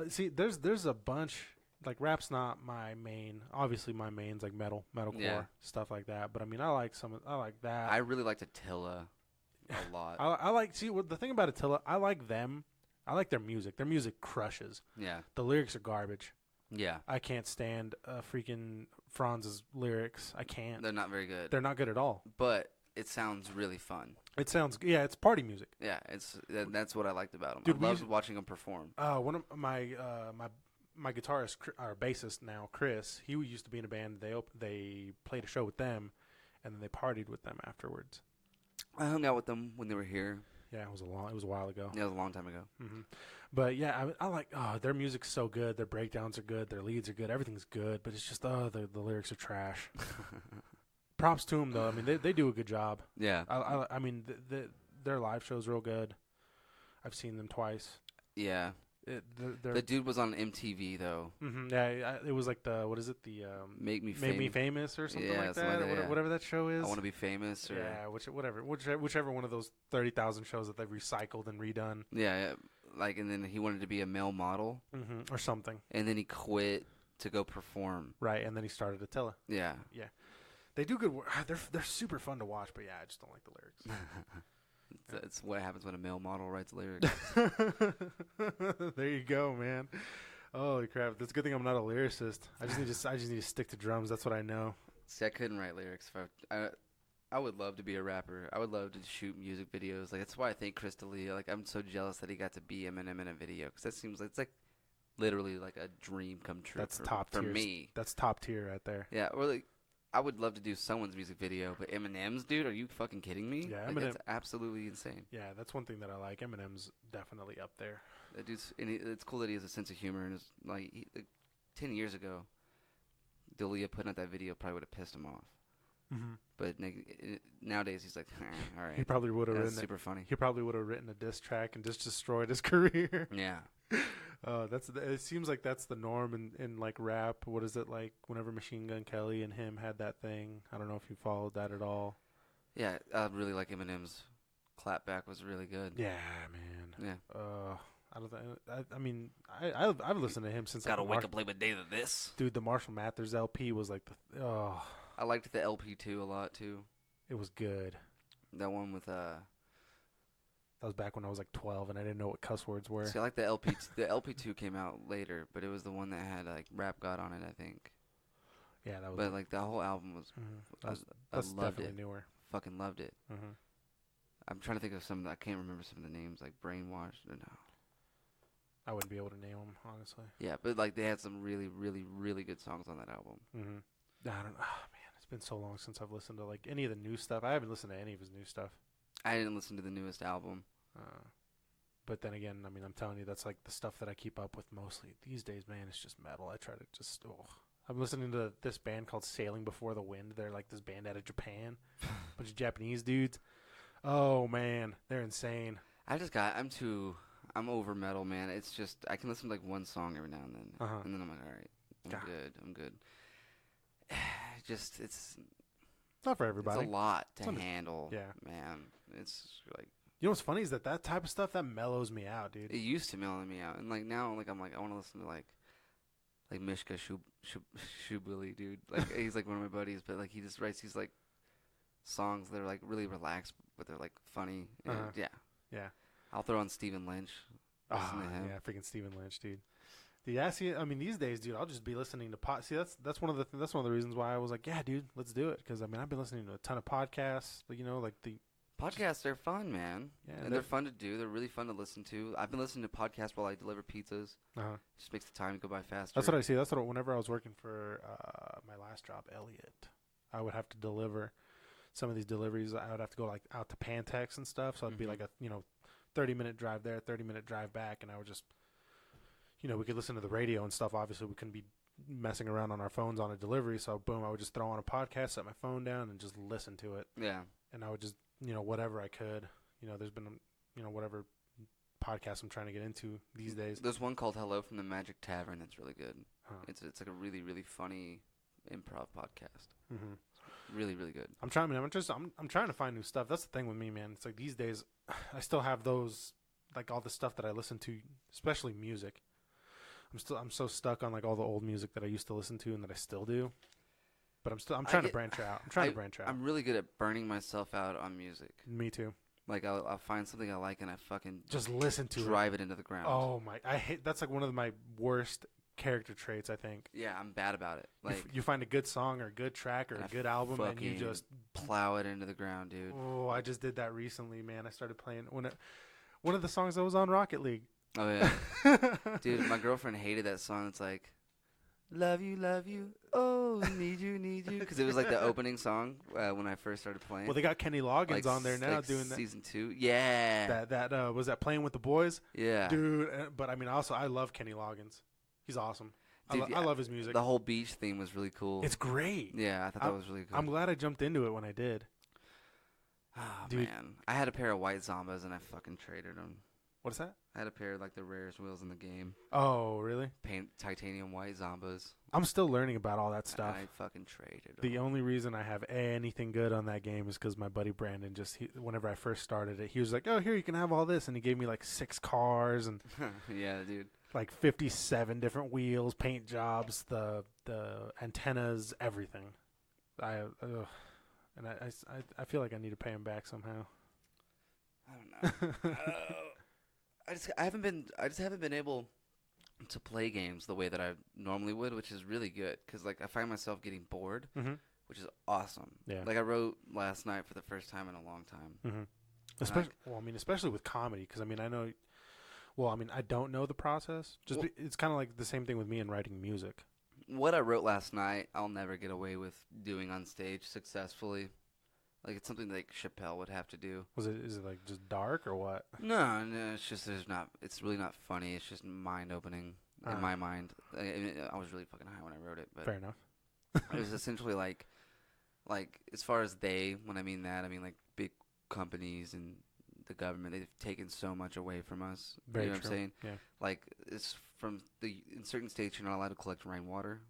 See, there's a bunch. Like rap's not my main. Obviously, my main's like metalcore, Yeah. stuff like that. But I mean, I like that. I really liked Attila a lot. I like. See, what the thing about Attila, I like them. I like their music. Their music crushes. Yeah. The lyrics are garbage. Yeah. I can't stand freaking Franz's lyrics. I can't. They're not very good. They're not good at all. But it sounds really fun. It sounds. Yeah, it's party music. Yeah, that's what I liked about them. Dude, I we loved used- watching them perform. One of my my guitarist or bassist now, Chris, he used to be in a band. They played a show with them, and then they partied with them afterwards. I hung out with them when they were here. Yeah, it was a while ago. Yeah, it was a long time ago. Mm-hmm. But yeah, I like their music's so good. Their breakdowns are good. Their leads are good. Everything's good. But it's just the lyrics are trash. Props to them though. I mean, they do a good job. Yeah. I mean, their live show's real good. I've seen them twice. Yeah. The dude was on MTV though. Mm-hmm, yeah, it was like the Make Me Famous or something Yeah, like that, something like that, or yeah. whatever that show is. I Want to Be Famous. Or, yeah, whichever one of those 30,000 shows that they've recycled and redone. Yeah, like, and then he wanted to be a male model, or something. and then he quit to go perform. Right, and then he started Attila. Yeah. Yeah, they do good work. They're super fun to watch, but yeah, I just don't like the lyrics. That's what happens when a male model writes lyrics. There you go, man. Holy crap! That's a good thing I'm not a lyricist. I just need to stick to drums. That's what I know. See, I couldn't write lyrics. I would love to be a rapper. I would love to shoot music videos. Like, that's why I think Chris D'Elia, like, I'm so jealous that he got to be Eminem in a video, because that seems like it's like literally like a dream come true. That's for, top for tier. me. That's top tier right there. Yeah, or like, I would love to do someone's music video, but Eminem's, dude, are you fucking kidding me? Yeah, like, Eminem. that's absolutely insane. Yeah, that's one thing that I like. Eminem's definitely up there. That dude's, and it's cool that he has a sense of humor, and it's like, 10 years ago, D'Elia putting out that video probably would have pissed him off. Mm-hmm. But nowadays he's like, all right. He probably would have That's written super funny. He probably would have written a diss track and just destroyed his career. Yeah. It seems like that's the norm in like rap. What is it like? Whenever Machine Gun Kelly and him had that thing, I don't know if you followed that at all. Yeah, I really like Eminem's clapback was really good. Yeah, man. Yeah. I don't think. I mean, I've listened to him since. Gotta like, wake up late with day to this. Dude, the Marshall Mathers LP was like I liked the LP 2 a lot too. it was good. That one with That was back when I was like 12 and I didn't know what cuss words were. See, I like the LP. The LP 2 came out later, but it was the one that had like Rap God on it, I think. Yeah, that was. But like the whole album was, that's I loved definitely it. newer. Fucking loved it. Mm-hmm. I'm trying to think of some. I can't remember some of the names, like Brainwashed. No. I wouldn't be able to name them honestly. Yeah, but like they had some really, really, really good songs on that album. Mm-hmm. I don't know. Oh, man, it's been so long since I've listened to like any of the new stuff. I haven't listened to any of his new stuff. I didn't listen to the newest album. But then again, I mean, I'm telling you, that's like the stuff that I keep up with mostly these days. Man, it's just metal. I try to just. I'm listening to this band called Sailing Before the Wind. They're like this band out of Japan, bunch of Japanese dudes. Oh man, they're insane. I'm over metal, man. It's just I can listen to like one song every now and then, Uh-huh. and then I'm like, all right, I'm good. It's Not for everybody. It's a lot to It's handle. yeah. Man, it's like You know what's funny is that type of stuff that mellows me out, dude. it used to mellow me out, and like now, like I'm like I want to listen to like Mishka Shubili, dude. Like he's like one of my buddies, but like he just writes these like songs that are like really relaxed, but they're like funny. And, Uh-huh. Yeah. I'll throw on Stephen Lynch. Listen to him. Yeah, freaking Stephen Lynch, dude. Yeah, see, I mean, these days, dude, I'll just be listening to See, that's one of the reasons why I was like, yeah, dude, let's do it. Because I mean, I've been listening to a ton of podcasts. Like, you know, like the podcasts are fun, man. Yeah, and they're fun to do. They're really fun to listen to. I've been listening to podcasts while I deliver pizzas. Just makes the time go by faster. That's what I see. That's what whenever I was working for my last job, Elliot, I would have to deliver some of these deliveries. I would have to go like out to Pantex and stuff. So it'd be like a 30-minute drive there, 30-minute drive back, and I would just we could listen to the radio and stuff. Obviously, we couldn't be messing around on our phones on a delivery. So boom, I would just throw on a podcast, set my phone down, and just listen to it. Yeah. And I would just whatever I could. There's been whatever podcast I'm trying to get into these days. There's one called Hello from the Magic Tavern that's really good. Huh. It's like a really, really funny improv podcast. Mm-hmm. Really, really good. I'm trying to find new stuff. That's the thing with me, man. It's like these days, I still have those, like all the stuff that I listen to, especially music. I'm so stuck on like all the old music that I used to listen to and that I still do. But I'm trying to branch out. I'm really good at burning myself out on music. Me too. Like I'll find something I like and I fucking just listen to drive it into the ground. Oh my! I hate that's like one of my worst character traits, I think. Yeah, I'm bad about it. Like you find a good song or a good track or a good album and you just plow it into the ground, dude. Oh, I just did that recently, man. I started playing one of the songs that was on Rocket League. Oh yeah, dude, my girlfriend hated that song. It's like, love you, oh, need you, because it was like the opening song when I first started playing. Well, they got Kenny Loggins on there now doing that. Season 2. Yeah. That was that Playing with the Boys. Yeah. Dude. But I mean, also I love Kenny Loggins. He's awesome. Dude, I love his music. The whole beach theme was really cool. It's great. Yeah, I thought that was really cool. I'm glad I jumped into it when I did. Oh, Dude. man. I had a pair of white Zombas and I fucking traded them. What is that? I had a pair of like the rarest wheels in the game. Oh, really? Paint titanium white Zombas. I'm still learning about all that stuff. I fucking traded them. The only reason I have anything good on that game is because my buddy Brandon whenever I first started it, he was like, "Oh, here you can have all this," and he gave me like 6 cars and yeah, dude. like 57 different wheels, paint jobs, the antennas, everything. I feel like I need to pay him back somehow. I don't know. I just haven't been able to play games the way that I normally would, which is really good because like I find myself getting bored, which is awesome. Yeah. Like I wrote last night for the first time in a long time. Especially with comedy, because I mean I don't know the process. It's kind of like the same thing with me in writing music. What I wrote last night, I'll never get away with doing on stage successfully. Like it's something like Chappelle would have to do. Is it like just dark or what? No, it's just it's really not funny. It's just mind opening in my mind. I was really fucking high when I wrote it, but fair enough. it was essentially like as far as when I mean that, I mean like big companies and the government, they've taken so much away from us. Very you know true. what I'm saying? Yeah. Like it's in certain states you're not allowed to collect rainwater.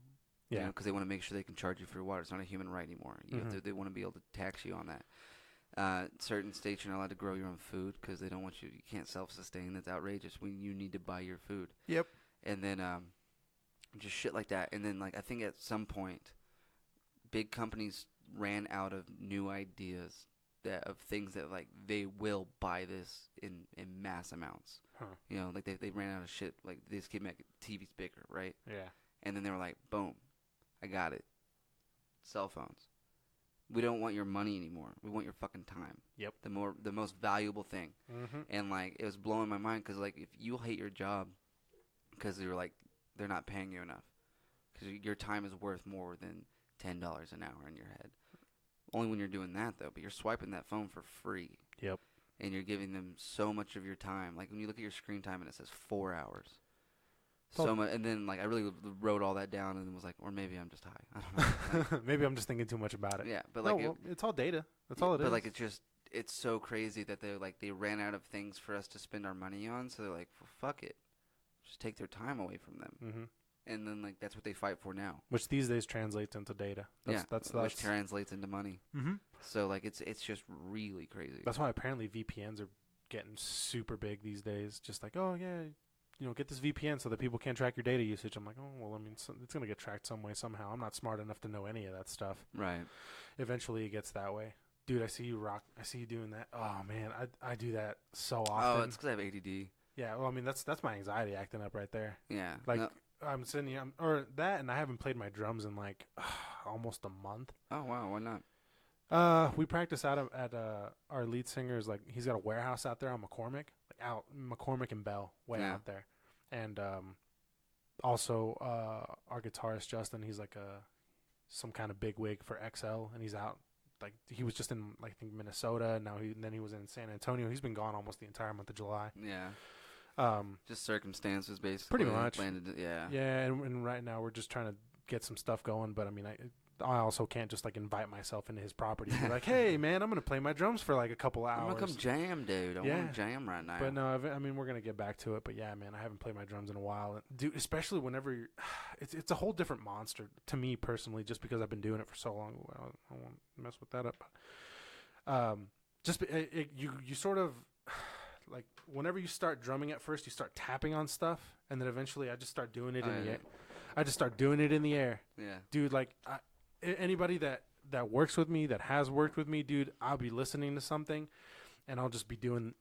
Yeah. Because they want to make sure they can charge you for your water. It's not a human right anymore. They want to be able to tax you on that. Certain states you're not allowed to grow your own food because they don't want you. You can't self-sustain. That's outrageous. When you need to buy your food. Yep. And then just shit like that. And then like I think at some point, big companies ran out of new ideas of things that like they will buy this in mass amounts. Huh. You know, like they ran out of shit. Like they just keep making TVs bigger, right? Yeah. And then they were like, boom. I got it. Cell phones. We don't want your money anymore. We want your fucking time. Yep. The most valuable thing. Mm-hmm. And like it was blowing my mind because like if you hate your job because you're like they're not paying you enough because your time is worth more than $10 an hour in your head. Only when you're doing that though. But you're swiping that phone for free. Yep. And you're giving them so much of your time. Like when you look at your screen time and it says 4 hours. So much, and then like I really wrote all that down and was like, or maybe I'm just high. I don't know. Maybe I'm just thinking too much about it. Yeah, but like it's all data. That's all it is. But like it's so crazy that they ran out of things for us to spend our money on. So they're like, well, fuck it, just take their time away from them. Mm-hmm. And then like that's what they fight for now. Which these days translates into data. That's which translates into money. Mm-hmm. So like it's just really crazy. That's why apparently VPNs are getting super big these days. Just like, oh yeah. Get this VPN so that people can't track your data usage. I'm like, oh, well, I mean, it's going to get tracked some way, somehow. I'm not smart enough to know any of that stuff. Right. Eventually it gets that way. Dude, I see you doing that. Oh, man, I do that so often. Oh, it's because I have ADD. Yeah, well, I mean, that's my anxiety acting up right there. Yeah. Like, I'm sitting here, or that, and I haven't played my drums in, like, almost a month. Oh, wow, why not? We practice out at our lead singer's, like, he's got a warehouse out there on McCormick. McCormick and Bell, out there. And also our guitarist Justin, he's like some kind of big wig for XL, and he's out. Like he was just in I think Minnesota, and then he was in San Antonio. He's been gone almost the entire month of July. Yeah. Just circumstances, basically. Pretty much. Yeah. Yeah, and right now we're just trying to get some stuff going, but I mean I also can't just like invite myself into his property and be like, hey man, I'm gonna play my drums for like a couple hours. I'm gonna come jam, dude. I want to jam right now. But no, I mean we're gonna get back to it. But yeah, man, I haven't played my drums in a while, and dude, especially whenever it's a whole different monster to me personally, just because I've been doing it for so long. I won't mess with that up. You sort of like whenever you start drumming at first, you start tapping on stuff, and then eventually I just start doing it in the air. I just start doing it in the air. Yeah, dude, like. Anybody that works with me, that has worked with me, dude, I'll be listening to something, and I'll just be doing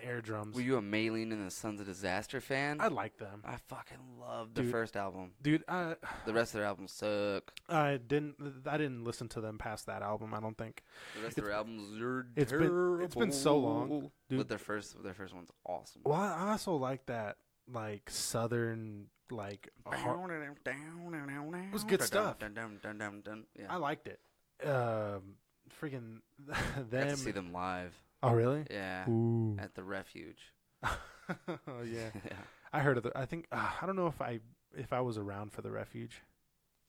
air drums. Were you a Maylene and the Sons of Disaster fan? I like them, I fucking loved the Dude. first album. dude. The rest of their albums suck. I didn't listen to them past that album. I don't think. The rest of their albums are it's been so long, dude. But their first one's awesome. Well, I also like that southern it was good stuff. Yeah. I liked it. Freaking Got them. to see them live. Oh really? Yeah. Ooh. At the Refuge. Oh yeah. Yeah. I heard of I think I don't know if I was around for the Refuge.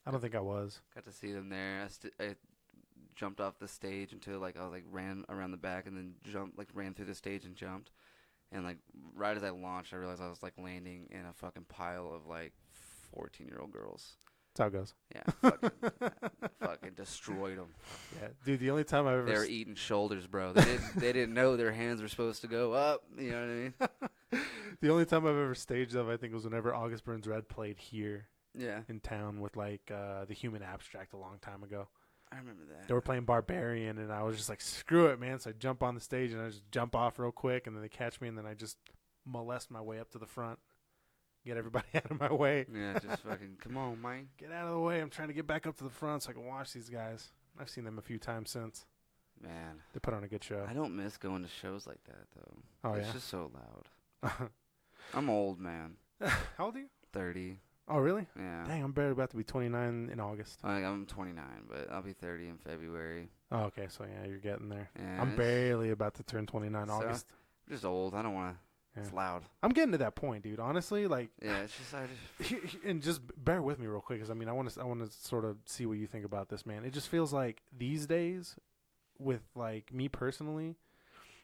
I don't think I was. Got to see them there. I jumped off the stage until I ran around the back and then ran through the stage and jumped. And right as I launched, I realized I was landing in a fucking pile of 14-year-old girls. That's how it goes. Yeah, fucking destroyed them. Yeah, dude. The only time I've ever They were eating shoulders, bro. They didn't know their hands were supposed to go up. You know what I mean? the only time I've ever staged I think was whenever August Burns Red played here Yeah, in town with the Human Abstract a long time ago. I remember that. They were playing Barbarian, and I was just like, screw it, man. So I jump on the stage, and I just jump off real quick, and then they catch me, and then I just molest my way up to the front, get everybody out of my way. Yeah, just fucking come on, man. Get out of the way. I'm trying to get back up to the front so I can watch these guys. I've seen them a few times since. Man, They put on a good show. I don't miss going to shows like that though. Oh, It's yeah? just so loud. I'm old, man. How old are you? 30. Oh, really? Yeah. Dang, I'm barely about to be 29 in August. I'm 29, but I'll be 30 in February. Oh, okay. So, yeah, you're getting there. Yeah, I'm it's- barely about to turn 29 So- August. I'm just old. I don't want to. Yeah. It's loud. I'm getting to that point, dude. Honestly, Yeah, it's just and just bear with me real quick, because I want to sort of see what you think about this, man. It just feels like these days, with me personally,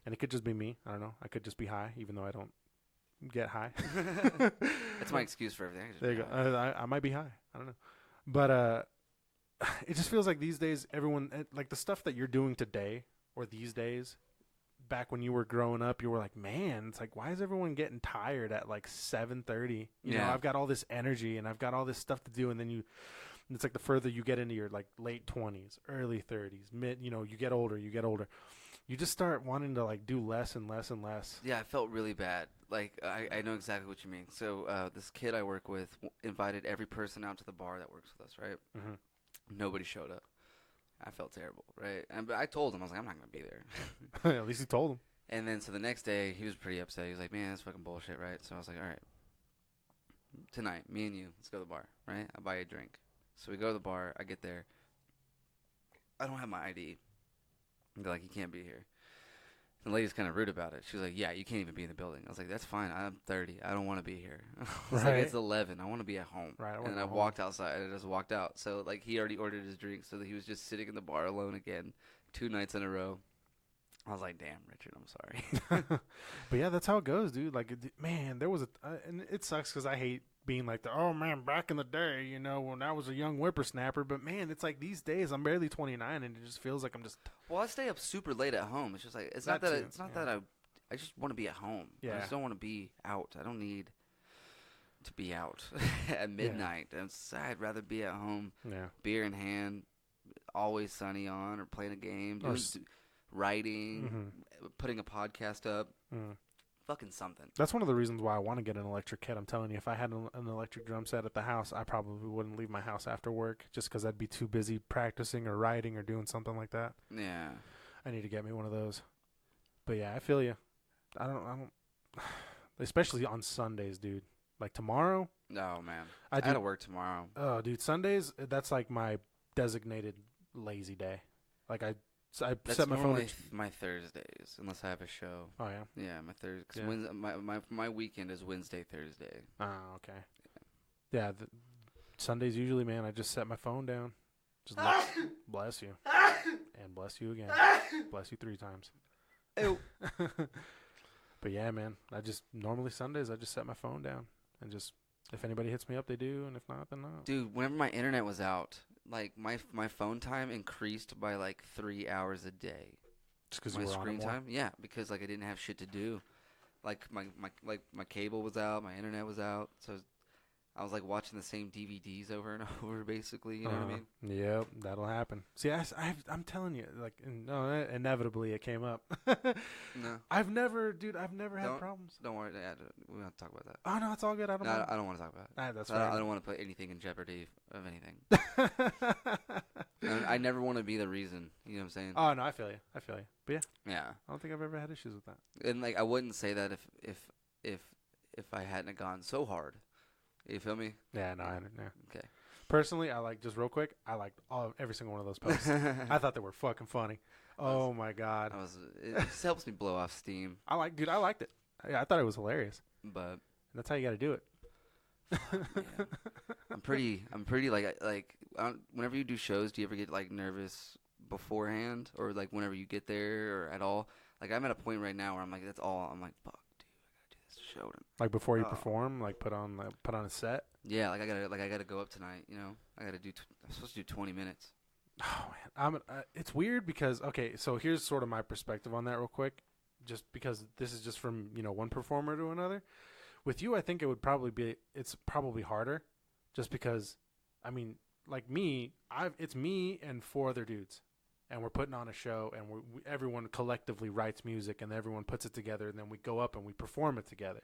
and it could just be me. I don't know. I could just be high, even though I don't get high. That's my excuse for everything. There you go. I might be high. I don't know, but it just feels like these days, everyone the stuff that you're doing today or these days. Back when you were growing up, you were like, man, it's why is everyone getting tired at 7:30? You know, I've got all this energy and I've got all this stuff to do. And then it's the further you get into your late 20s, early 30s, mid, you get older, you just start wanting to do less and less and less. Yeah, I felt really bad. I know exactly what you mean. So this kid I work with invited every person out to the bar that works with us, right? Mm-hmm. Nobody showed up. I felt terrible, right? But I told him, I was like, I'm not going to be there. At least you told him. And then so the next day, he was pretty upset. He was like, man, that's fucking bullshit, right? So I was like, all right, tonight, me and you, let's go to the bar, right? I'll buy you a drink. So we go to the bar. I get there. I don't have my ID. They're like, you can't be here. The lady's kind of rude about it. She was like, yeah, you can't even be in the building. I was like, that's fine. I'm 30. I don't want to be here. I was like, it's 11. I want to be at home. Right, I And wanna then I go walked outside and I just walked out. So, he already ordered his drink, so that he was just sitting in the bar alone again 2 nights in a row. I was like, damn, Richard, I'm sorry. But yeah, that's how it goes, dude. Man, there was and it sucks because I hate being oh man, back in the day, when I was a young whippersnapper. But man, it's these days I'm barely 29, and it just feels like I'm just. Well, I stay up super late at home. It's just it's That not that too, it's not yeah. that I just want to be at home. I Yeah. just don't want to be out. I don't need to be out at midnight. I'd rather be at home, Yeah. beer in hand, Always Sunny on, or playing a game, Or writing, putting a podcast up, fucking something. That's one of the reasons why I want to get an electric kit. I'm telling you, if I had an electric drum set at the house, I probably wouldn't leave my house after work just because I'd be too busy practicing or writing or doing something like that. Yeah. I need to get me one of those. But yeah, I feel you. I don't, especially on Sundays, dude. Tomorrow. No, man. I I do- gotta work tomorrow. Oh, dude, Sundays, that's my designated lazy day. I That's set my phone. normally my Thursdays, unless I have a show. Oh yeah. Yeah, my Thursday. Because Yeah. my weekend is Wednesday, Thursday. Oh, okay. Yeah, Sundays usually, man, I just set my phone down. Just bless you. And bless you again. Bless you 3 times. Ew. But yeah, man, normally Sundays, I just set my phone down. And just, if anybody hits me up, they do. And if not, then not. Dude, whenever my internet was out, my phone time increased by 3 hours a day. Just because My you were on screen it more. time, yeah, because I didn't have shit to do. My cable was out, my internet was out, so I was like watching the same DVDs over and over, basically. You know what I mean? Yep, that'll happen. See, I'm telling you, like, no, inevitably it came up. No. I've never had problems. Don't worry. We don't talk about that. Oh no, it's all good. I don't. No, mind. I don't want to talk about it. That's I right. don't want to put anything in jeopardy of anything. I never want to be the reason. You know what I'm saying? Oh no, I feel you. But yeah, Yeah. I don't think I've ever had issues with that. And like I wouldn't say that if I hadn't gone so hard. You feel me? Yeah, no, I understand. Okay. Personally, I like, just real quick, I liked every single one of those posts. I thought they were fucking funny. Oh my god. It just helps me blow off steam. I liked it. I thought it was hilarious. But That's how you got to do it. man, I'm pretty whenever you do shows, do you ever get like nervous beforehand or like whenever you get there or at all? Like I'm at a point right now where I'm like, that's all. I'm like, fuck, dude, I gotta do this show. Like before you perform, like put on a set. Yeah, I gotta go up tonight. You know, I'm supposed to do 20 minutes. Oh man, it's weird because so here's sort of my perspective on that real quick, just because this is just from one performer to another. With you, I think it's probably harder, just because, I mean, like me, it's me and 4 other dudes, and we're putting on a show, and everyone collectively writes music, and everyone puts it together, and then we go up and we perform it together.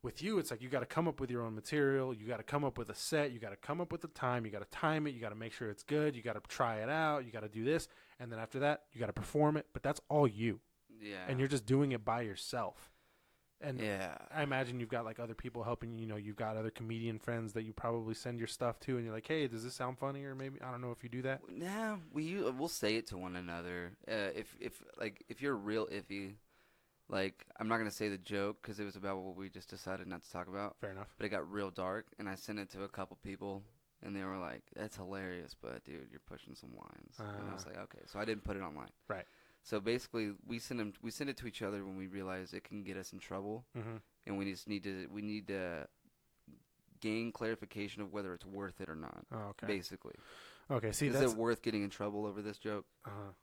With you, it's like you got to come up with your own material, you got to come up with a set, you got to come up with the time, you got to time it, you got to make sure it's good, you got to try it out, you got to do this, and then after that, you got to perform it, but that's all you. Yeah. And you're just doing it by yourself. And yeah. I imagine you've got like other people helping you. You've got other comedian friends that you probably send your stuff to, and you're like, "Hey, does this sound funny?" Or maybe I don't know if you do that. Nah, we'll say it to one another. If you're real iffy, like I'm not gonna say the joke because it was about what we just decided not to talk about. Fair enough. But it got real dark, and I sent it to a couple people, and they were like, "That's hilarious, but dude, you're pushing some lines." And I was like, "Okay," so I didn't put it online. Right. So basically, we send it to each other when we realize it can get us in trouble, and we just need to gain clarification of whether it's worth it or not. Oh, okay. Basically. Okay. See, is it worth getting in trouble over this joke?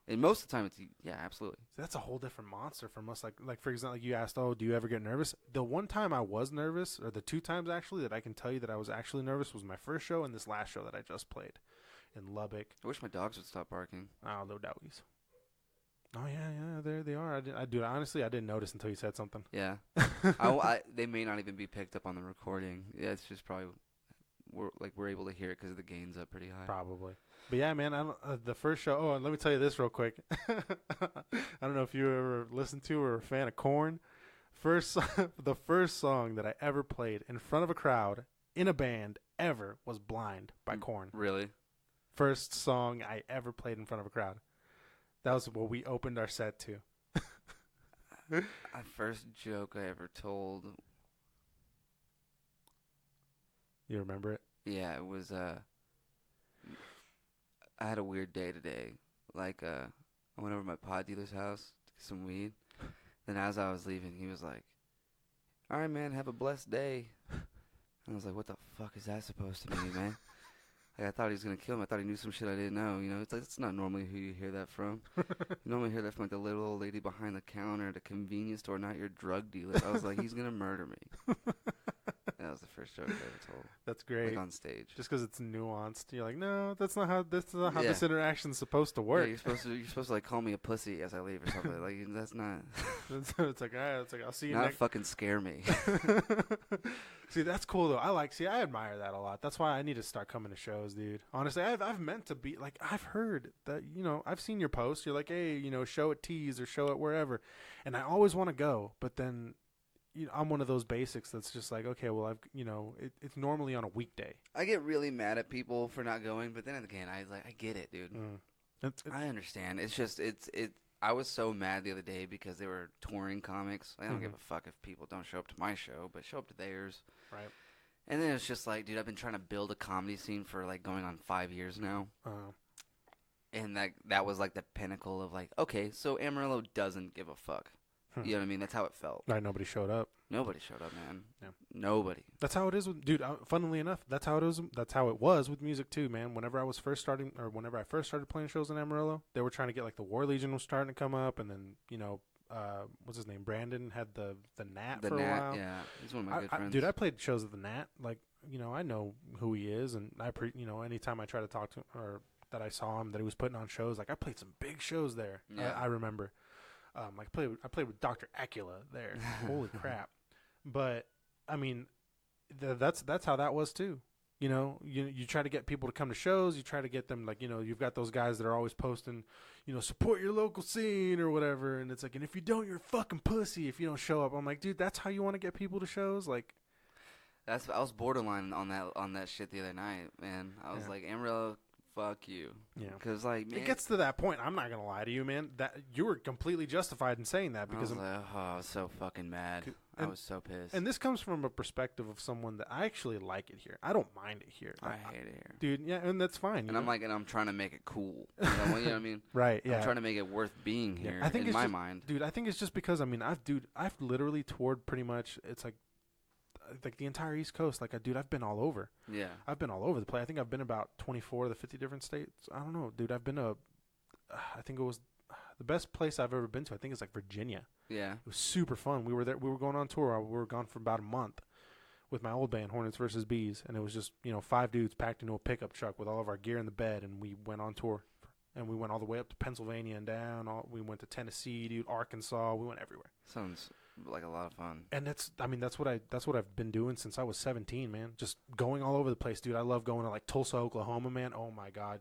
And most of the time, it's absolutely. So that's a whole different monster from us. Like for example, like you asked, "Oh, do you ever get nervous?" The one time I was nervous, or the 2 times actually that I can tell you that I was actually nervous, was my first show and this last show that I just played in Lubbock. I wish my dogs would stop barking. Oh, little doggies. Oh yeah, there they are. Honestly, I didn't notice until you said something. Yeah, they may not even be picked up on the recording. Yeah, it's just probably we're able to hear it because the gain's up pretty high. Probably, but yeah, man. The first show. Oh, and let me tell you this real quick. I don't know if you ever listened to or are a fan of Korn. The first song that I ever played in front of a crowd in a band ever was "Blind" by Korn. Really? First song I ever played in front of a crowd. That was what we opened our set to. The first joke I ever told. You remember it? Yeah, it was. I had a weird day today. Like, I went over to my pod dealer's house to get some weed. Then as I was leaving, he was like, "All right, man, have a blessed day." And I was like, "What the fuck is that supposed to mean, man?" Like, I thought he was going to kill him. I thought he knew some shit I didn't know. It's like, it's not normally who you hear that from. You normally hear that from like the little old lady behind the counter at a convenience store, not your drug dealer. I was like, he's going to murder me. That was the first joke I ever told. That's great. Like on stage. Just because it's nuanced. You're like, no, that's not how this interaction's supposed to work. Yeah, you're supposed to like call me a pussy as I leave or something. Like, that's not. It's like, all right, it's like, I'll see you not next. Fucking scare me. See, that's cool though. I admire that a lot. That's why I need to start coming to shows, dude. Honestly, I've meant to be like, I've heard that, I've seen your posts. You're like, hey, show at Tees or show it wherever, and I always want to go, but then. I'm one of those basics that's just like, okay, well, it's normally on a weekday. I get really mad at people for not going, but then again, I get it, dude. I understand. It's just, I was so mad the other day because they were touring comics. I don't give a fuck if people don't show up to my show, but show up to theirs. Right. And then it's just like, dude, I've been trying to build a comedy scene for like going on 5 years now. And that was like the pinnacle of like, okay, so Amarillo doesn't give a fuck. You know what I mean? That's how it felt. Right, nobody showed up. Nobody showed up, man. Yeah. Nobody. That's how it is with, dude. Funnily enough, that's how it was with music too, man. Whenever I first started playing shows in Amarillo, they were trying to get like the War Legion was starting to come up, and then what's his name? Brandon had the Nat for a while. Yeah, he's one of my good friends. Dude, I played shows at the Nat like I know who he is, and anytime I try to talk to him or that I saw him that he was putting on shows, like I played some big shows there. Yeah. I remember, like I played with Dr. Acula there. Holy crap! But I mean, that's how that was too. You try to get people to come to shows. You try to get them, like, you've got those guys that are always posting, support your local scene or whatever. And it's like, and if you don't, you're a fucking pussy if you don't show up. I'm like, dude, that's how you want to get people to shows? Like, I was borderline on that shit the other night, man. I was like, Amarillo, fuck you. Yeah. Because, like, man. It gets to that point. I'm not going to lie to you, man. That you were completely justified in saying that because I was so fucking mad. I was so pissed. And this comes from a perspective of someone that I actually like it here. I don't mind it here. I hate it here. Dude, yeah, and that's fine. And I'm trying to make it cool. You know what I mean? Right, yeah. I'm trying to make it worth being here I think in my mind. Dude, I think it's just because, I've literally toured pretty much, it's like the entire East Coast. Like, I've been all over. Yeah. I've been all over the place. I think I've been about 24 of the 50 different states. I don't know, dude. I've been I think it was the best place I've ever been to. I think it's like Virginia. Yeah. It was super fun. We were there. We were going on tour. We were gone for about a month with my old band, Hornets versus Bees, and it was just 5 dudes packed into a pickup truck with all of our gear in the bed, and we went on tour. And we went all the way up to Pennsylvania and down. We went to Tennessee, dude, Arkansas. We went everywhere. Sounds like a lot of fun. And that's what I've been doing since I was 17, man. Just going all over the place, dude. I love going to like Tulsa, Oklahoma, man. Oh my God,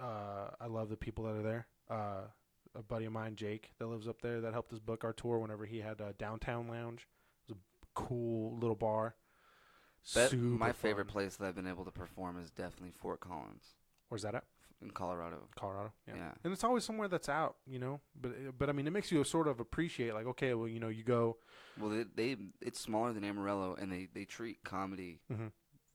I love the people that are there. A buddy of mine, Jake, that lives up there, that helped us book our tour whenever he had a Downtown Lounge. It was a cool little bar. My favorite place that I've been able to perform is definitely Fort Collins. Where's that at? In Colorado. Yeah. Yeah. And it's always somewhere that's out, But I mean, it makes you sort of appreciate, like, okay, well, you go. Well, it's smaller than Amarillo, and they treat comedy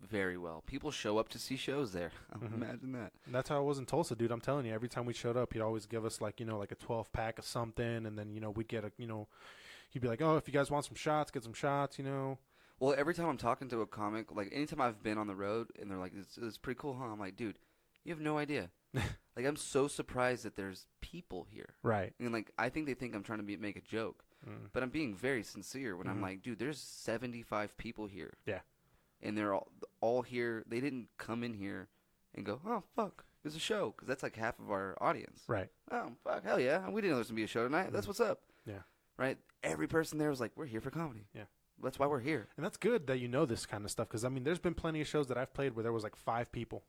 very well. People show up to see shows there. Imagine that. And that's how it was in Tulsa, dude. I'm telling you, every time we showed up, he'd always give us like a 12-pack of something, and then we'd get he'd be like, oh, if you guys want some shots, get some shots, Well, every time I'm talking to a comic, like anytime I've been on the road, and they're like, it's pretty cool, huh? I'm like, dude, you have no idea. Like, I'm so surprised that there's people here. Right. And like, I think they think I'm trying to make a joke, but I'm being very sincere when I'm like, dude, there's 75 people here. Yeah. And they're all here. They didn't come in here and go, oh, fuck, there's a show. Because that's like half of our audience. Right. Oh, fuck, hell yeah. We didn't know there was going to be a show tonight. That's what's up. Yeah. Right? Every person there was like, we're here for comedy. Yeah. That's why we're here. And that's good that you know this kind of stuff. Because, I mean, there's been plenty of shows that I've played where there was like 5 people.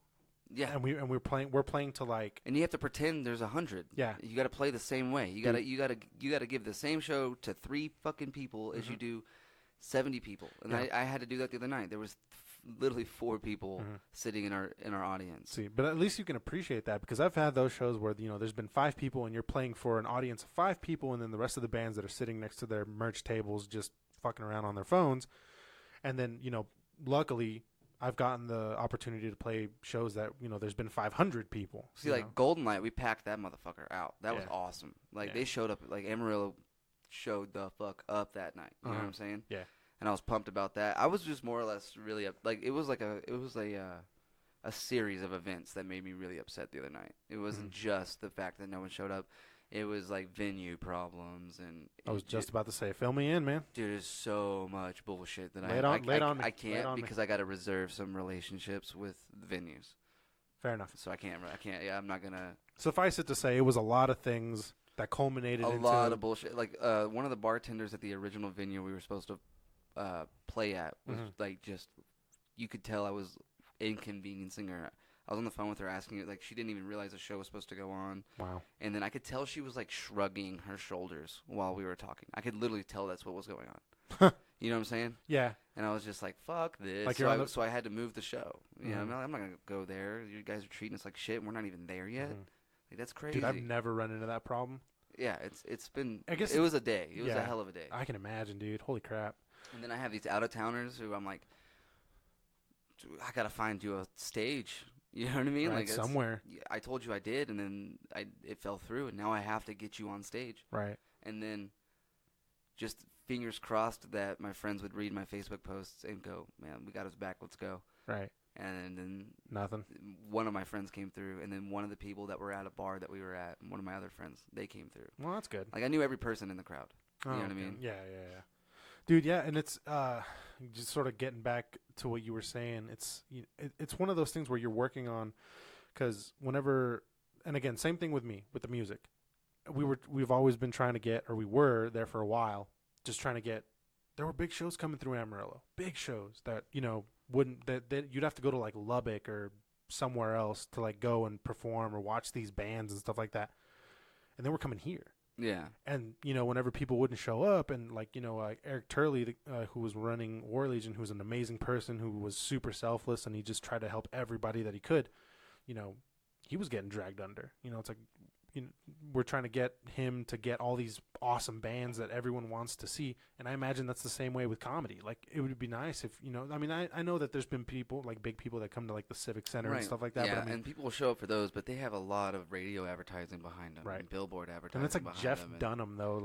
Yeah. And we're playing to like. And you have to pretend there's 100. Yeah. You got to play the same way. You got to give the same show to 3 fucking people as you do 70 people. And Yeah. I had to do that the other night. There was literally 4 people sitting in our audience. See, but at least you can appreciate that, because I've had those shows where there's been 5 people and you're playing for an audience of 5 people, and then the rest of the bands that are sitting next to their merch tables just fucking around on their phones. And then luckily I've gotten the opportunity to play shows that there's been 500 people. See, like Golden Light, we packed that motherfucker out. That was awesome. Like they showed up. Like Amarillo showed the fuck up that night. You know what I'm saying? Yeah. And I was pumped about that. I was just more or less really like it was a series of events that made me really upset the other night. It wasn't just the fact that no one showed up. It was like venue problems, and I was just about to say, fill me in, man. dude, there's so much bullshit that Lay it on me. I can't because I got to reserve some relationships with venues. Fair enough. So I can't. Yeah, I'm not gonna. Suffice it to say, it was a lot of things that culminated into a lot of bullshit. Like one of the bartenders at the original venue we were supposed to play at was like just, you could tell I was inconveniencing her. I was on the phone with her asking her, like, she didn't even realize the show was supposed to go on. Wow. And then I could tell she was like shrugging her shoulders while we were talking. I could literally tell that's what was going on. You know what I'm saying? Yeah. And I was just like, fuck this. Like so I had to move the show. You know, I'm not going to go there. You guys are treating us like shit and we're not even there yet. Like, that's crazy. Dude, I've never run into that problem. Yeah, it's been, I guess it was a day. It was a hell of a day. I can imagine, dude. Holy crap. And then I have these out-of-towners who I'm like, I got to find you a stage. You know what I mean? Right, like somewhere. I told you I did, and then it fell through, and now I have to get you on stage. Right. And then just fingers crossed that my friends would read my Facebook posts and go, man, we got his back, let's go. Right. And then nothing. One of my friends came through, and then one of the people that were at a bar that we were at, and one of my other friends, they came through. Well, that's good. Like, I knew every person in the crowd. You know what I mean? Yeah. Dude, yeah, and it's just sort of getting back to what you were saying. It's one of those things where you're working on, because whenever, and again, same thing with me with the music. We've always been trying to get, or we were there for a while, just trying to get. There were big shows coming through Amarillo, big shows that wouldn't that you'd have to go to like Lubbock or somewhere else to like go and perform or watch these bands and stuff like that, and they were coming here. Yeah. And, whenever people wouldn't show up, and, Eric Turley, who was running War Legion, who was an amazing person, who was super selfless, and he just tried to help everybody that he could, he was getting dragged under. It's like, we're trying to get him to get all these awesome bands that everyone wants to see. And I imagine that's the same way with comedy. Like, it would be nice if, I know that there's been people, like big people that come to like the Civic Center and stuff like that. Yeah, but and people will show up for those, but they have a lot of radio advertising behind them. Right. And billboard advertising. And it's like behind Jeff them, and Dunham, though,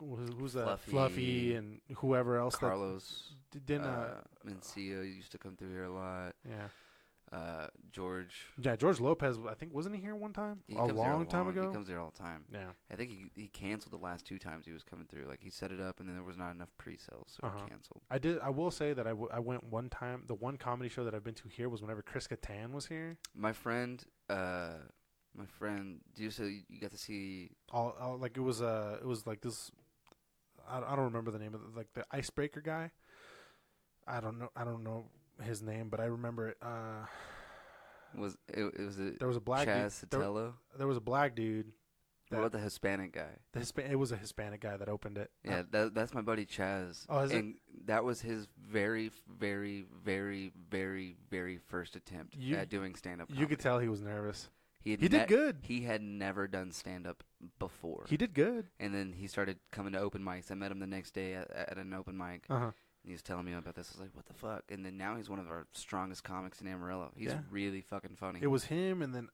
who's that? Fluffy, Fluffy and whoever else. Carlos. Didn't Mencia used to come through here a lot. Yeah. George. Yeah, George Lopez, I think, wasn't he here one time? He A comes here long time ago? He comes here all the time. Yeah. I think he canceled the last 2 times he was coming through. Like, he set it up, and then there was not enough pre-sales, so he canceled. I will say that I went one time. The one comedy show that I've been to here was whenever Chris Kattan was here. My friend, do you got to see... It was like this... I don't remember the name of it. Like, the Icebreaker guy. I don't know his name, but I remember it. There was a black Chaz dude. Sotelo? There was a black dude. What about the Hispanic guy? It was a Hispanic guy that opened it. Yeah, that's my buddy Chaz. Oh, is and that was his very, very, very, very, very first attempt at doing stand-up comedy. You could tell he was nervous. He did good. He had never done stand-up before. He did good. And then he started coming to open mics. I met him the next day at an open mic. Uh-huh. And he was telling me about this. I was like, what the fuck? And then now he's one of our strongest comics in Amarillo. He's really fucking funny. It was him, and then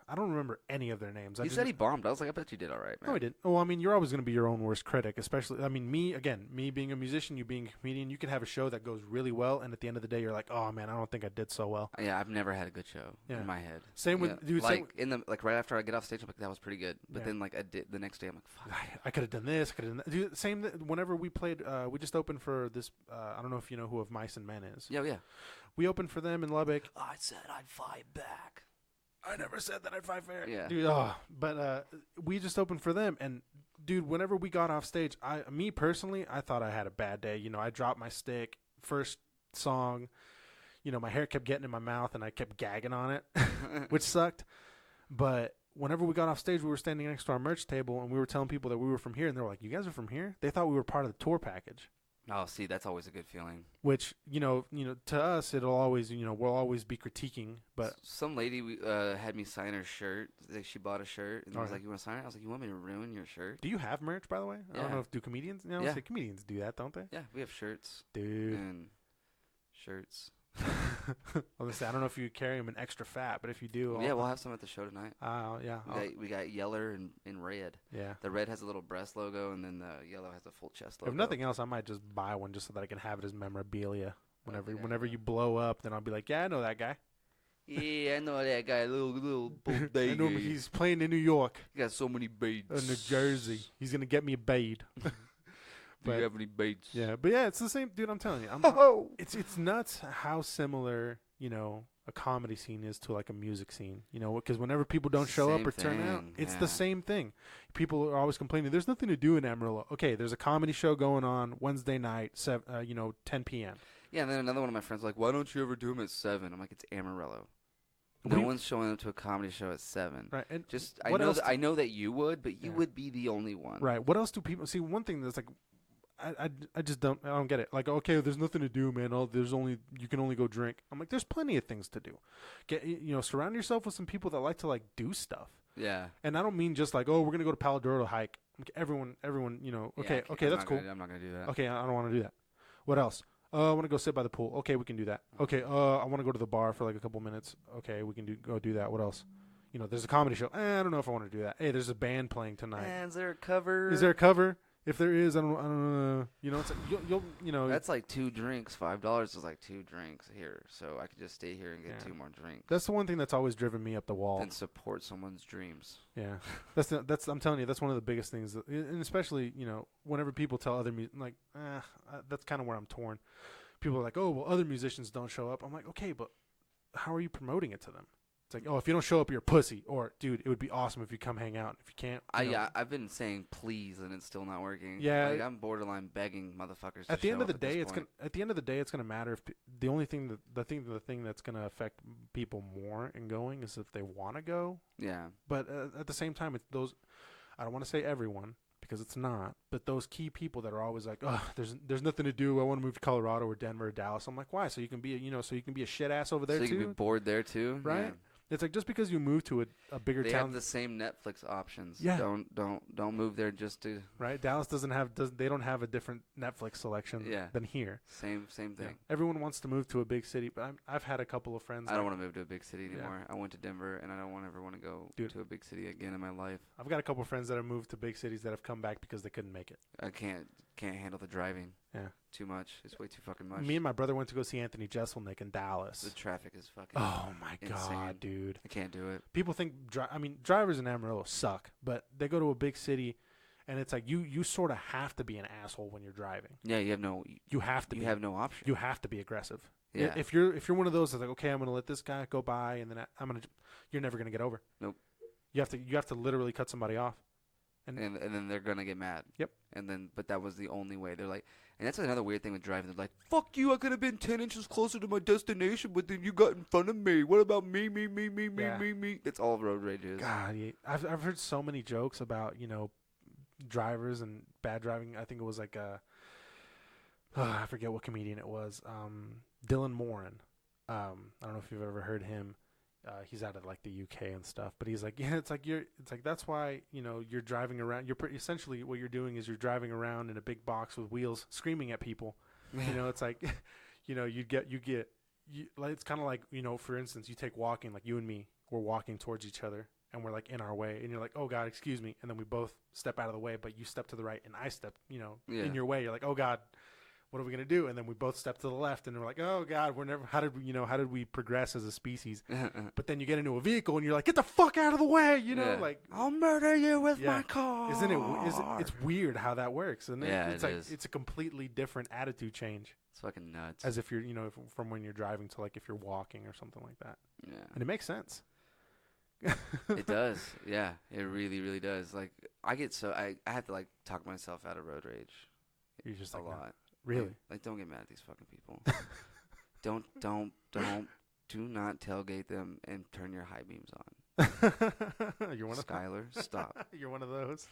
I don't remember any of their names. He said he bombed. I was like, I bet you did all right, man. No, he didn't. Well, I mean, you're always going to be your own worst critic, especially, me being a musician, you being a comedian, you can have a show that goes really well, and at the end of the day, you're like, oh, man, I don't think I did so well. Yeah, I've never had a good show in my head. Same with, dude. Right after I get off stage, I'm like, that was pretty good. But then, the next day, I'm like, fuck. I could have done this. I could have done that. Dude, same, whenever we played, we just opened for this, I don't know if you know who Of Mice and Men is. Yeah. We opened for them in Lubbock. I said I'd fight back. I never said that I'd fight fair. Yeah. Dude, but we just opened for them, and dude, whenever we got off stage, me personally, I thought I had a bad day. I dropped my stick, first song, my hair kept getting in my mouth, and I kept gagging on it, which sucked. But whenever we got off stage, we were standing next to our merch table, and we were telling people that we were from here, and they were like, you guys are from here? They thought we were part of the tour package. Oh, see, that's always a good feeling. Which, to us, it'll always, we'll always be critiquing. But some lady had me sign her shirt. Like, she bought a shirt, and was like, you want to sign it? I was like, you want me to ruin your shirt? Do you have merch, by the way? I don't know if comedians? Say comedians do that, don't they? Yeah, we have shirts. Dude. And shirts. I don't know if you carry them in extra fat, but if you do, we'll have some at the show tonight. Yeah. We got yeller and red. Yeah. The red has a little breast logo, and then the yellow has a full chest logo. If nothing else, I might just buy one just so that I can have it as memorabilia. Whenever you blow up, then I'll be like, yeah, I know that guy. Yeah, I know that guy. Little bodega. I know him. He's playing in New York. He got so many beads. New Jersey. He's gonna get me a bead. Do you have any beads? Yeah, but yeah, it's the same, dude. I'm telling you, it's nuts how similar a comedy scene is to like a music scene. Because whenever people don't show up or turn out, it's the same thing. People are always complaining. There's nothing to do in Amarillo. Okay, there's a comedy show going on Wednesday night, 10 p.m. Yeah, and then another one of my friends was like, why don't you ever do them at 7? I'm like, it's Amarillo. No one's showing up to a comedy show at 7. Right. And I know that you would, but you would be the only one. Right. What else do people see? One thing that's like, I just don't get it. Like, okay, there's nothing to do, man. You can only go drink. I'm like, there's plenty of things to do. Surround yourself with some people that like to like do stuff. Yeah. And I don't mean just like, oh, we're gonna go to Palo Duro to hike. Like, everyone, okay, that's cool. I'm not gonna do that. Okay, I don't want to do that. What else? I want to go sit by the pool. Okay, we can do that. Okay, I want to go to the bar for like a couple minutes. Okay, we can go do that. What else? There's a comedy show. I don't know if I want to do that. Hey, there's a band playing tonight. Is there a cover? Is there a cover? If there is, I don't know. You know, it's like you'll you know. That's like 2 drinks. $5 is like 2 drinks here, so I could just stay here and get Yeah. 2 more drinks. That's the one thing that's always driven me up the wall. And support someone's dreams. Yeah, that's I'm telling you, that's one of the biggest things, and especially whenever people tell other that's kind of where I'm torn. People are like, oh well, other musicians don't show up. I'm like, okay, but how are you promoting it to them? It's like, oh, if you don't show up, you're a pussy. Or, dude, it would be awesome if you come hang out. If you can't, I've been saying please, and it's still not working. Yeah. Like, I'm borderline begging motherfuckers. At to the end show of the up day, at this point. it's gonna matter if the only thing the thing that's gonna affect people more in going is if they want to go. Yeah. But at the same time, it's those. I don't want to say everyone because it's not, but those key people that are always like, oh, there's nothing to do. I want to move to Colorado or Denver or Dallas. I'm like, why? So you can be a shit ass over there so you too, can be bored there too, right? Yeah. It's like just because you move to a bigger They town, have the same Netflix options. Yeah. Don't move there just to. right? Dallas they don't have a different Netflix selection Yeah. than here. Same thing. Yeah. Everyone wants to move to a big city, but I've had a couple of friends. I don't want to move to a big city Yeah. anymore. I went to Denver, and I don't ever want to go Dude. to a big city again in my life. I've got a couple of friends that have moved to big cities that have come back because they couldn't make it. I can't handle the driving. Yeah. Too much. It's way too fucking much. Me and my brother went to go see Anthony Jeselnik in Dallas. The traffic is fucking. Oh my insane. god, dude! I can't do it. People think drivers in Amarillo suck, but they go to a big city, and it's like you sort of have to be an asshole when you're driving. Yeah, you have no. You have to. You be, have no option. You have to be aggressive. Yeah. If you're one of those that's like, okay, I'm gonna let this guy go by, and then you're never gonna get over. Nope. You have to literally cut somebody off. and then they're gonna get mad. Yep. But that was the only way. They're like, and that's another weird thing with driving. They're like, "Fuck you! I could have been 10 inches closer to my destination, but then you got in front of me. What about me? Yeah. Me? That's all road rage is." God, yeah. I've heard so many jokes about drivers and bad driving. I think it was like I forget what comedian it was. Dylan Moran. I don't know if you've ever heard him. He's out of like the UK and stuff, but he's like, yeah, it's like that's why you're driving around. Essentially what you're doing is you're driving around in a big box with wheels, screaming at people. It's like, it's kind of like for instance, you take walking, like you and me, we're walking towards each other and we're like in our way, and you're like, oh God, excuse me, and then we both step out of the way, but you step to the right and I step, in your way. You're like, oh God, what are we gonna do? And then we both step to the left, and we're like, "Oh God, how did we progress as a species?" But then you get into a vehicle, and you're like, "Get the fuck out of the way!" Like, I'll murder you with my car. Isn't it? It's weird how that works, and Yeah, it's it like is. it's a completely different attitude change, It's fucking nuts. as if you're from when you're driving to like if you're walking or something like that, Yeah. and it makes sense. It does. Yeah, it really, really does. Like I have to like talk myself out of road rage You're just a like, no. lot. Really? Like don't get mad at these fucking people. do not tailgate them and turn your high beams on. You're one of Skylar, stop. You're one of those.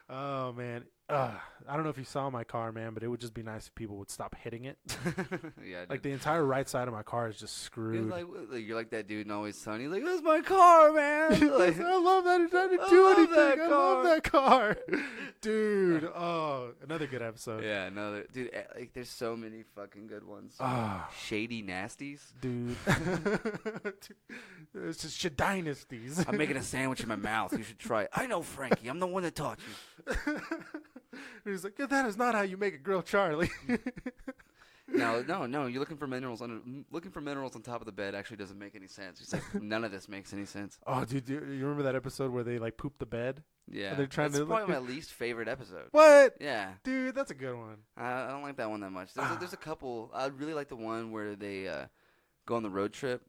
Oh man, I don't know if you saw my car, man, but it would just be nice if people would stop hitting it. Yeah, Like the entire right side of my car is just screwed. you're like that dude in Always Sunny. He's like, that's my car, man. Like, I love that. He's trying to I do love anything. that I car. love that car, dude. Oh, another good episode. yeah, no, dude. Like, there's so many fucking good ones. Ah. Shady Nasties. Dude. It's just shit dynasties. I'm making a sandwich in my mouth. You should try it. I know, Frankie. I'm the one that taught you. He's like, yeah, that is not how you make a grilled Charlie. No. You're looking for minerals on top of the bed. Actually, doesn't make any sense. It's like none of this makes any sense. Oh, dude, you remember that episode where they like pooped the bed? Yeah, They're trying that's to probably my least favorite episode. What? Yeah, Dude, that's a good one. I don't like that one that much. There's a couple. I really like the one where they go on the road trip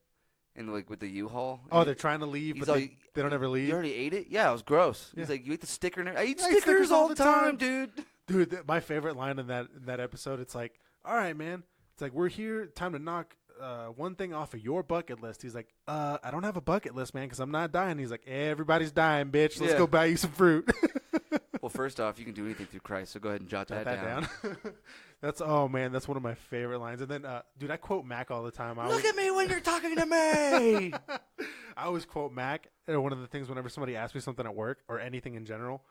and like with the U-Haul. Oh, they're trying to leave, He's but all, they don't ever leave. You already ate it? Yeah, it was gross. Yeah. He's like, you ate the sticker. I eat I eat stickers all the time, dude. Dude, my favorite line in that episode, it's like, all right, man. It's like, we're here. Time to knock one thing off of your bucket list. He's like, I don't have a bucket list, man, because I'm not dying. He's like, everybody's dying, bitch. Let's Yeah. go buy you some fruit. Well, first off, you can do anything through Christ, so go ahead and jot that down. That's one of my favorite lines. And then, dude, I quote Mac all the time. Look at me when you're talking to me. I always quote Mac. One of the things whenever somebody asks me something at work or anything in general,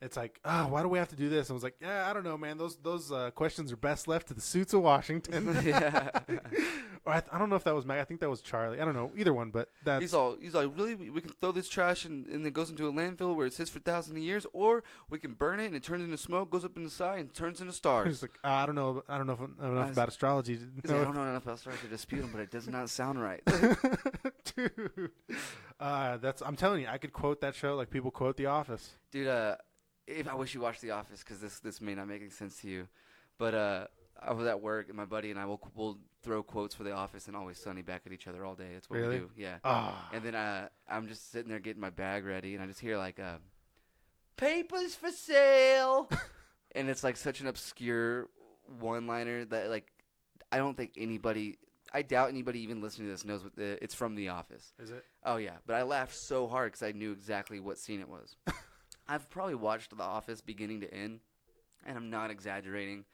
It's like, oh, why do we have to do this? I was like, yeah, I don't know, man. Those questions are best left to the suits of Washington. Yeah. Or I don't know if that was Mac. I think that was Charlie. I don't know. Either one, but that's... He's like, really? We can throw this trash and it goes into a landfill where it sits for thousands of years, or we can burn it and it turns into smoke, goes up in the sky, and turns into stars. He's like, I don't know enough about astrology. He's like, I don't know enough about stars to dispute him, but it does not sound right. Dude, I'm telling you, I could quote that show like people quote The Office. Dude, if I wish you watched The Office, because this may not make any sense to you, but I was at work and my buddy and I will throw quotes for The Office and Always Sunny back at each other all day. That's what Really? we do. Yeah. Ah. And then I'm just sitting there getting my bag ready and I just hear like papers for sale, and it's like such an obscure one-liner that like I doubt anybody even listening to this knows what it's from The Office. Is it? Oh yeah, but I laughed so hard because I knew exactly what scene it was. I've probably watched The Office beginning to end, and I'm not exaggerating,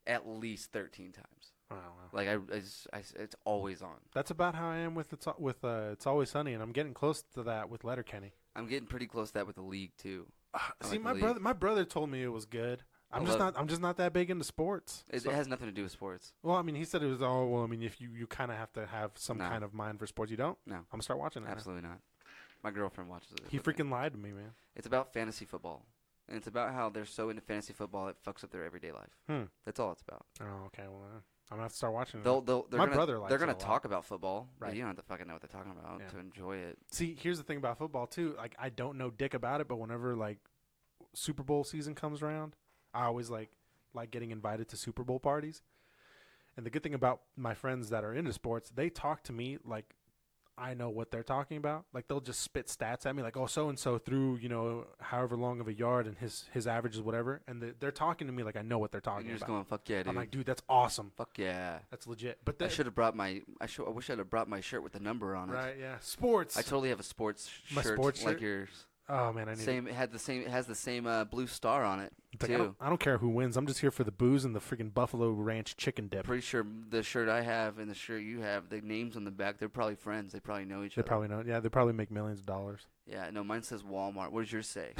at least 13 times. Wow. Like it's always on. That's about how I am with It's Always Sunny, and I'm getting close to that with Letterkenny. I'm getting pretty close to that with The League too. See, like The League. my brother told me it was good. I'm just not that big into sports. It has nothing to do with sports. Well, I mean, he said it was all. Well, I mean, if you kind of have to have some No. kind of mind for sports, you don't. No, I'm gonna start watching it. now. absolutely not. My girlfriend watches it. He freaking lied to me, man. It's about fantasy football, and it's about how they're so into fantasy football it fucks up their everyday life. That's all it's about. Oh, okay. Well, I'm gonna have to start watching it. They're brother likes they're it gonna a lot. talk about football, Right. but you don't have to fucking know what they're talking about Yeah. to enjoy it. See, here's the thing about football too. Like, I don't know dick about it, but whenever like Super Bowl season comes around, I always like getting invited to Super Bowl parties. And the good thing about my friends that are into sports, they talk to me like I know what they're talking about. Like, they'll just spit stats at me, like, oh, so and so threw, however long of a yard, and his average is whatever. And they're talking to me like I know what they're talking And you're just about. going, fuck yeah, dude. I'm like, dude, that's awesome. Fuck yeah. That's legit. But I should have brought I wish I'd have brought my shirt with the number on it. right, yeah, sports. I totally have a sports My shirt sports like shirt? yours. Oh man, I need It has the same blue star on it It's like, too. I don't care who wins. I'm just here for the booze and the freaking Buffalo Ranch chicken dip. Pretty sure the shirt I have and the shirt you have, the names on the back, they're probably friends. They probably know each They other. probably know. Yeah, they probably make millions of dollars. Yeah, no, mine says Walmart. What does yours say?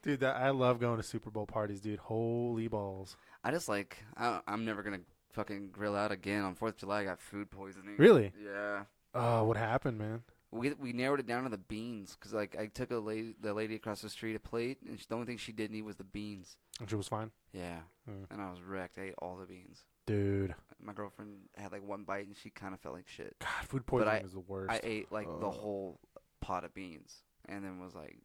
Dude, I love going to Super Bowl parties, dude. Holy balls. I just like, I'm never going to fucking grill out again. On 4th of July, I got food poisoning. Really? Yeah. Oh, what happened, man? We narrowed it down to the beans because like I took the lady across the street a plate, and the only thing she didn't eat was the beans. And she was fine? Yeah. Hmm. And I was wrecked. I ate all the beans. Dude. My girlfriend had like one bite, and she kind of felt like shit. God, food poisoning is the worst. I ate like the whole pot of beans, and then was like,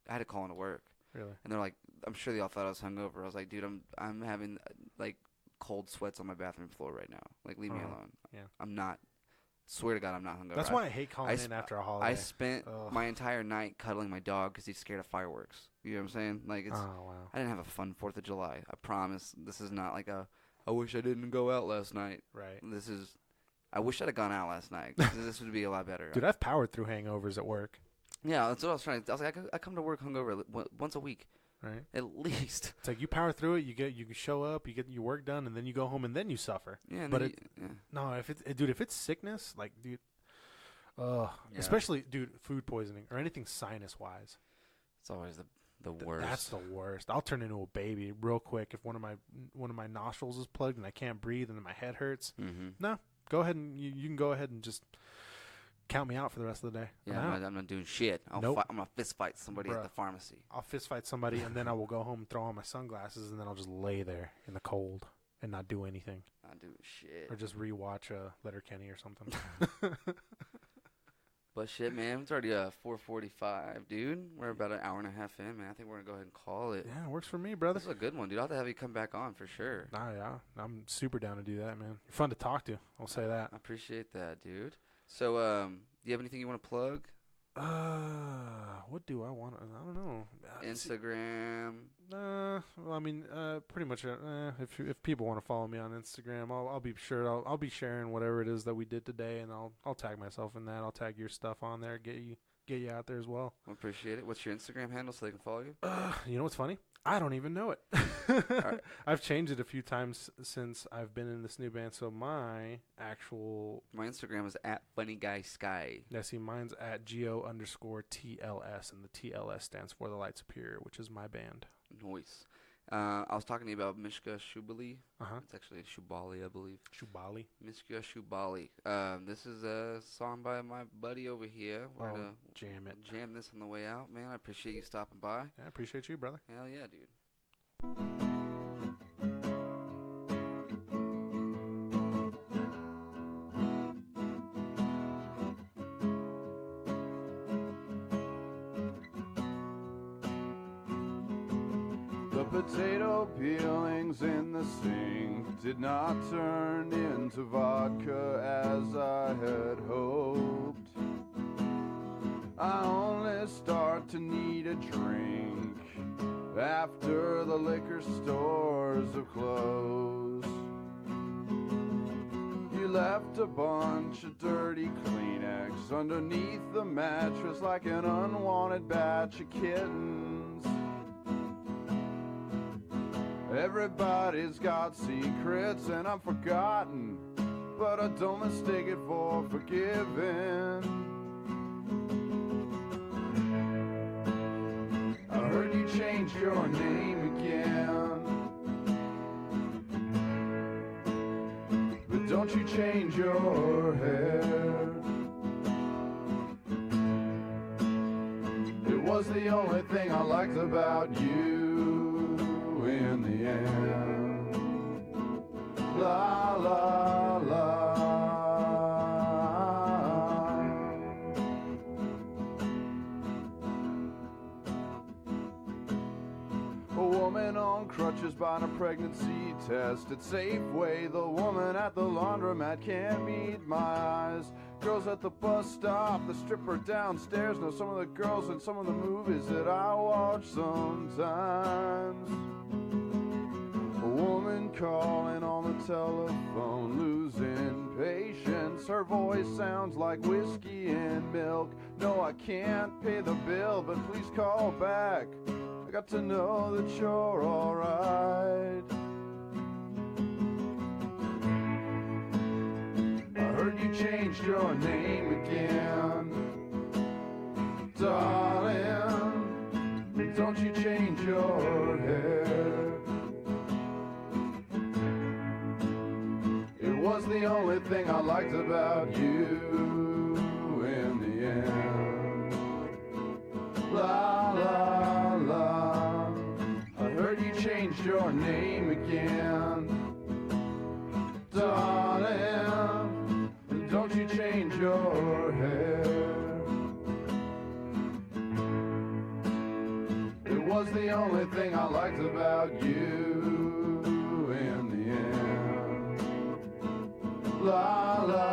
I had to call into work. Really? And they're like, I'm sure they all thought I was hungover. I was like, dude, I'm having like cold sweats on my bathroom floor right now. Like, leave me alone. Yeah. I'm not. Swear to God, I'm not hungover. That's why I hate calling in after a holiday. I spent Ugh. my entire night cuddling my dog because he's scared of fireworks. You know what I'm saying? Like, it's. Oh, wow. I didn't have a fun 4th of July. I promise. This is not like I wish I didn't go out last night. Right. This is. I wish I'd have gone out last night. 'Cause this would be a lot better. Dude, I've powered through hangovers at work. Yeah, that's what I was trying to. I was like, I come to work hungover once a week, Right? at least. It's like you power through it, you show up, you get your work done, and then you go home, and then you suffer. Yeah, and But then yeah. No, if it's sickness, like, dude, Yeah. especially, dude, food poisoning or anything sinus wise, it's always the worst. that's the worst. I'll turn into a baby real quick if one of my nostrils is plugged and I can't breathe and then my head hurts. Mm-hmm. No, go ahead and you can go ahead and just count me out for the rest of the day. Yeah, I'm not doing shit. Nope. I'm gonna fist fight somebody Bruh. at the pharmacy. I'll fist fight somebody and then I will go home and throw on my sunglasses and then I'll just lay there in the cold and not do anything Not doing shit. or just rewatch Letterkenny or something. But shit, man, it's already 4:45, dude. We're about an hour and a half in, man. I think we're gonna go ahead and call it. Yeah, it works for me, brother. This is a good one, dude. I'll have to have you come back on for sure. Nah, yeah, I'm super down to do that, man. You're fun to talk to. I'll say that. I appreciate that, dude. So, do you have anything you want to plug? What do I want? I don't know. Instagram. Well, I mean, pretty much. If people want to follow me on Instagram, I'll be sure. I'll be sharing whatever it is that we did today, and I'll tag myself in that. I'll tag your stuff on there. Get you get you out there as well. I appreciate it. What's your Instagram handle so they can follow you? You know what's funny? I don't even know it. Right. I've changed it a few times since I've been in this new band. So my Instagram is @FunnyGuySky. yeah, see, mine's @Geo_TLS, and the TLS stands for The Light Superior, which is my band. Noise. I was talking to you about Mishka Shubali. It's actually Shubali, I believe. Shubali. Mishka Shubali. This is a song by my buddy over here. We're gonna jam it. Jam this on the way out, man. I appreciate you stopping by. Yeah, I appreciate you, brother. Hell yeah, dude. The potato peelings in the sink did not turn into vodka as I had hoped. I only start to need a drink after the liquor stores have closed. You left a bunch of dirty Kleenex underneath the mattress like an unwanted batch of kittens. Everybody's got secrets and I'm forgotten, but I don't mistake it for forgiving. I heard you changed your name again, but don't you change your hair. It was the only thing I liked about you in the end. La la la. A woman on crutches buying a pregnancy test at Safeway. The woman at the laundromat can't meet my eyes. Girls at the bus stop, the stripper downstairs. Know some of the girls in some of the movies that I watch sometimes. A woman calling on the telephone, losing patience. Her voice sounds like whiskey and milk. No, I can't pay the bill, but please call back. I got to know that you're alright. I heard you changed your name again, darling. Don't you change your hair. It was the only thing I liked about you in the end. La la la. I heard you changed your name again, darling. Don't you change your hair. It was the only thing I liked about you in the end. La la.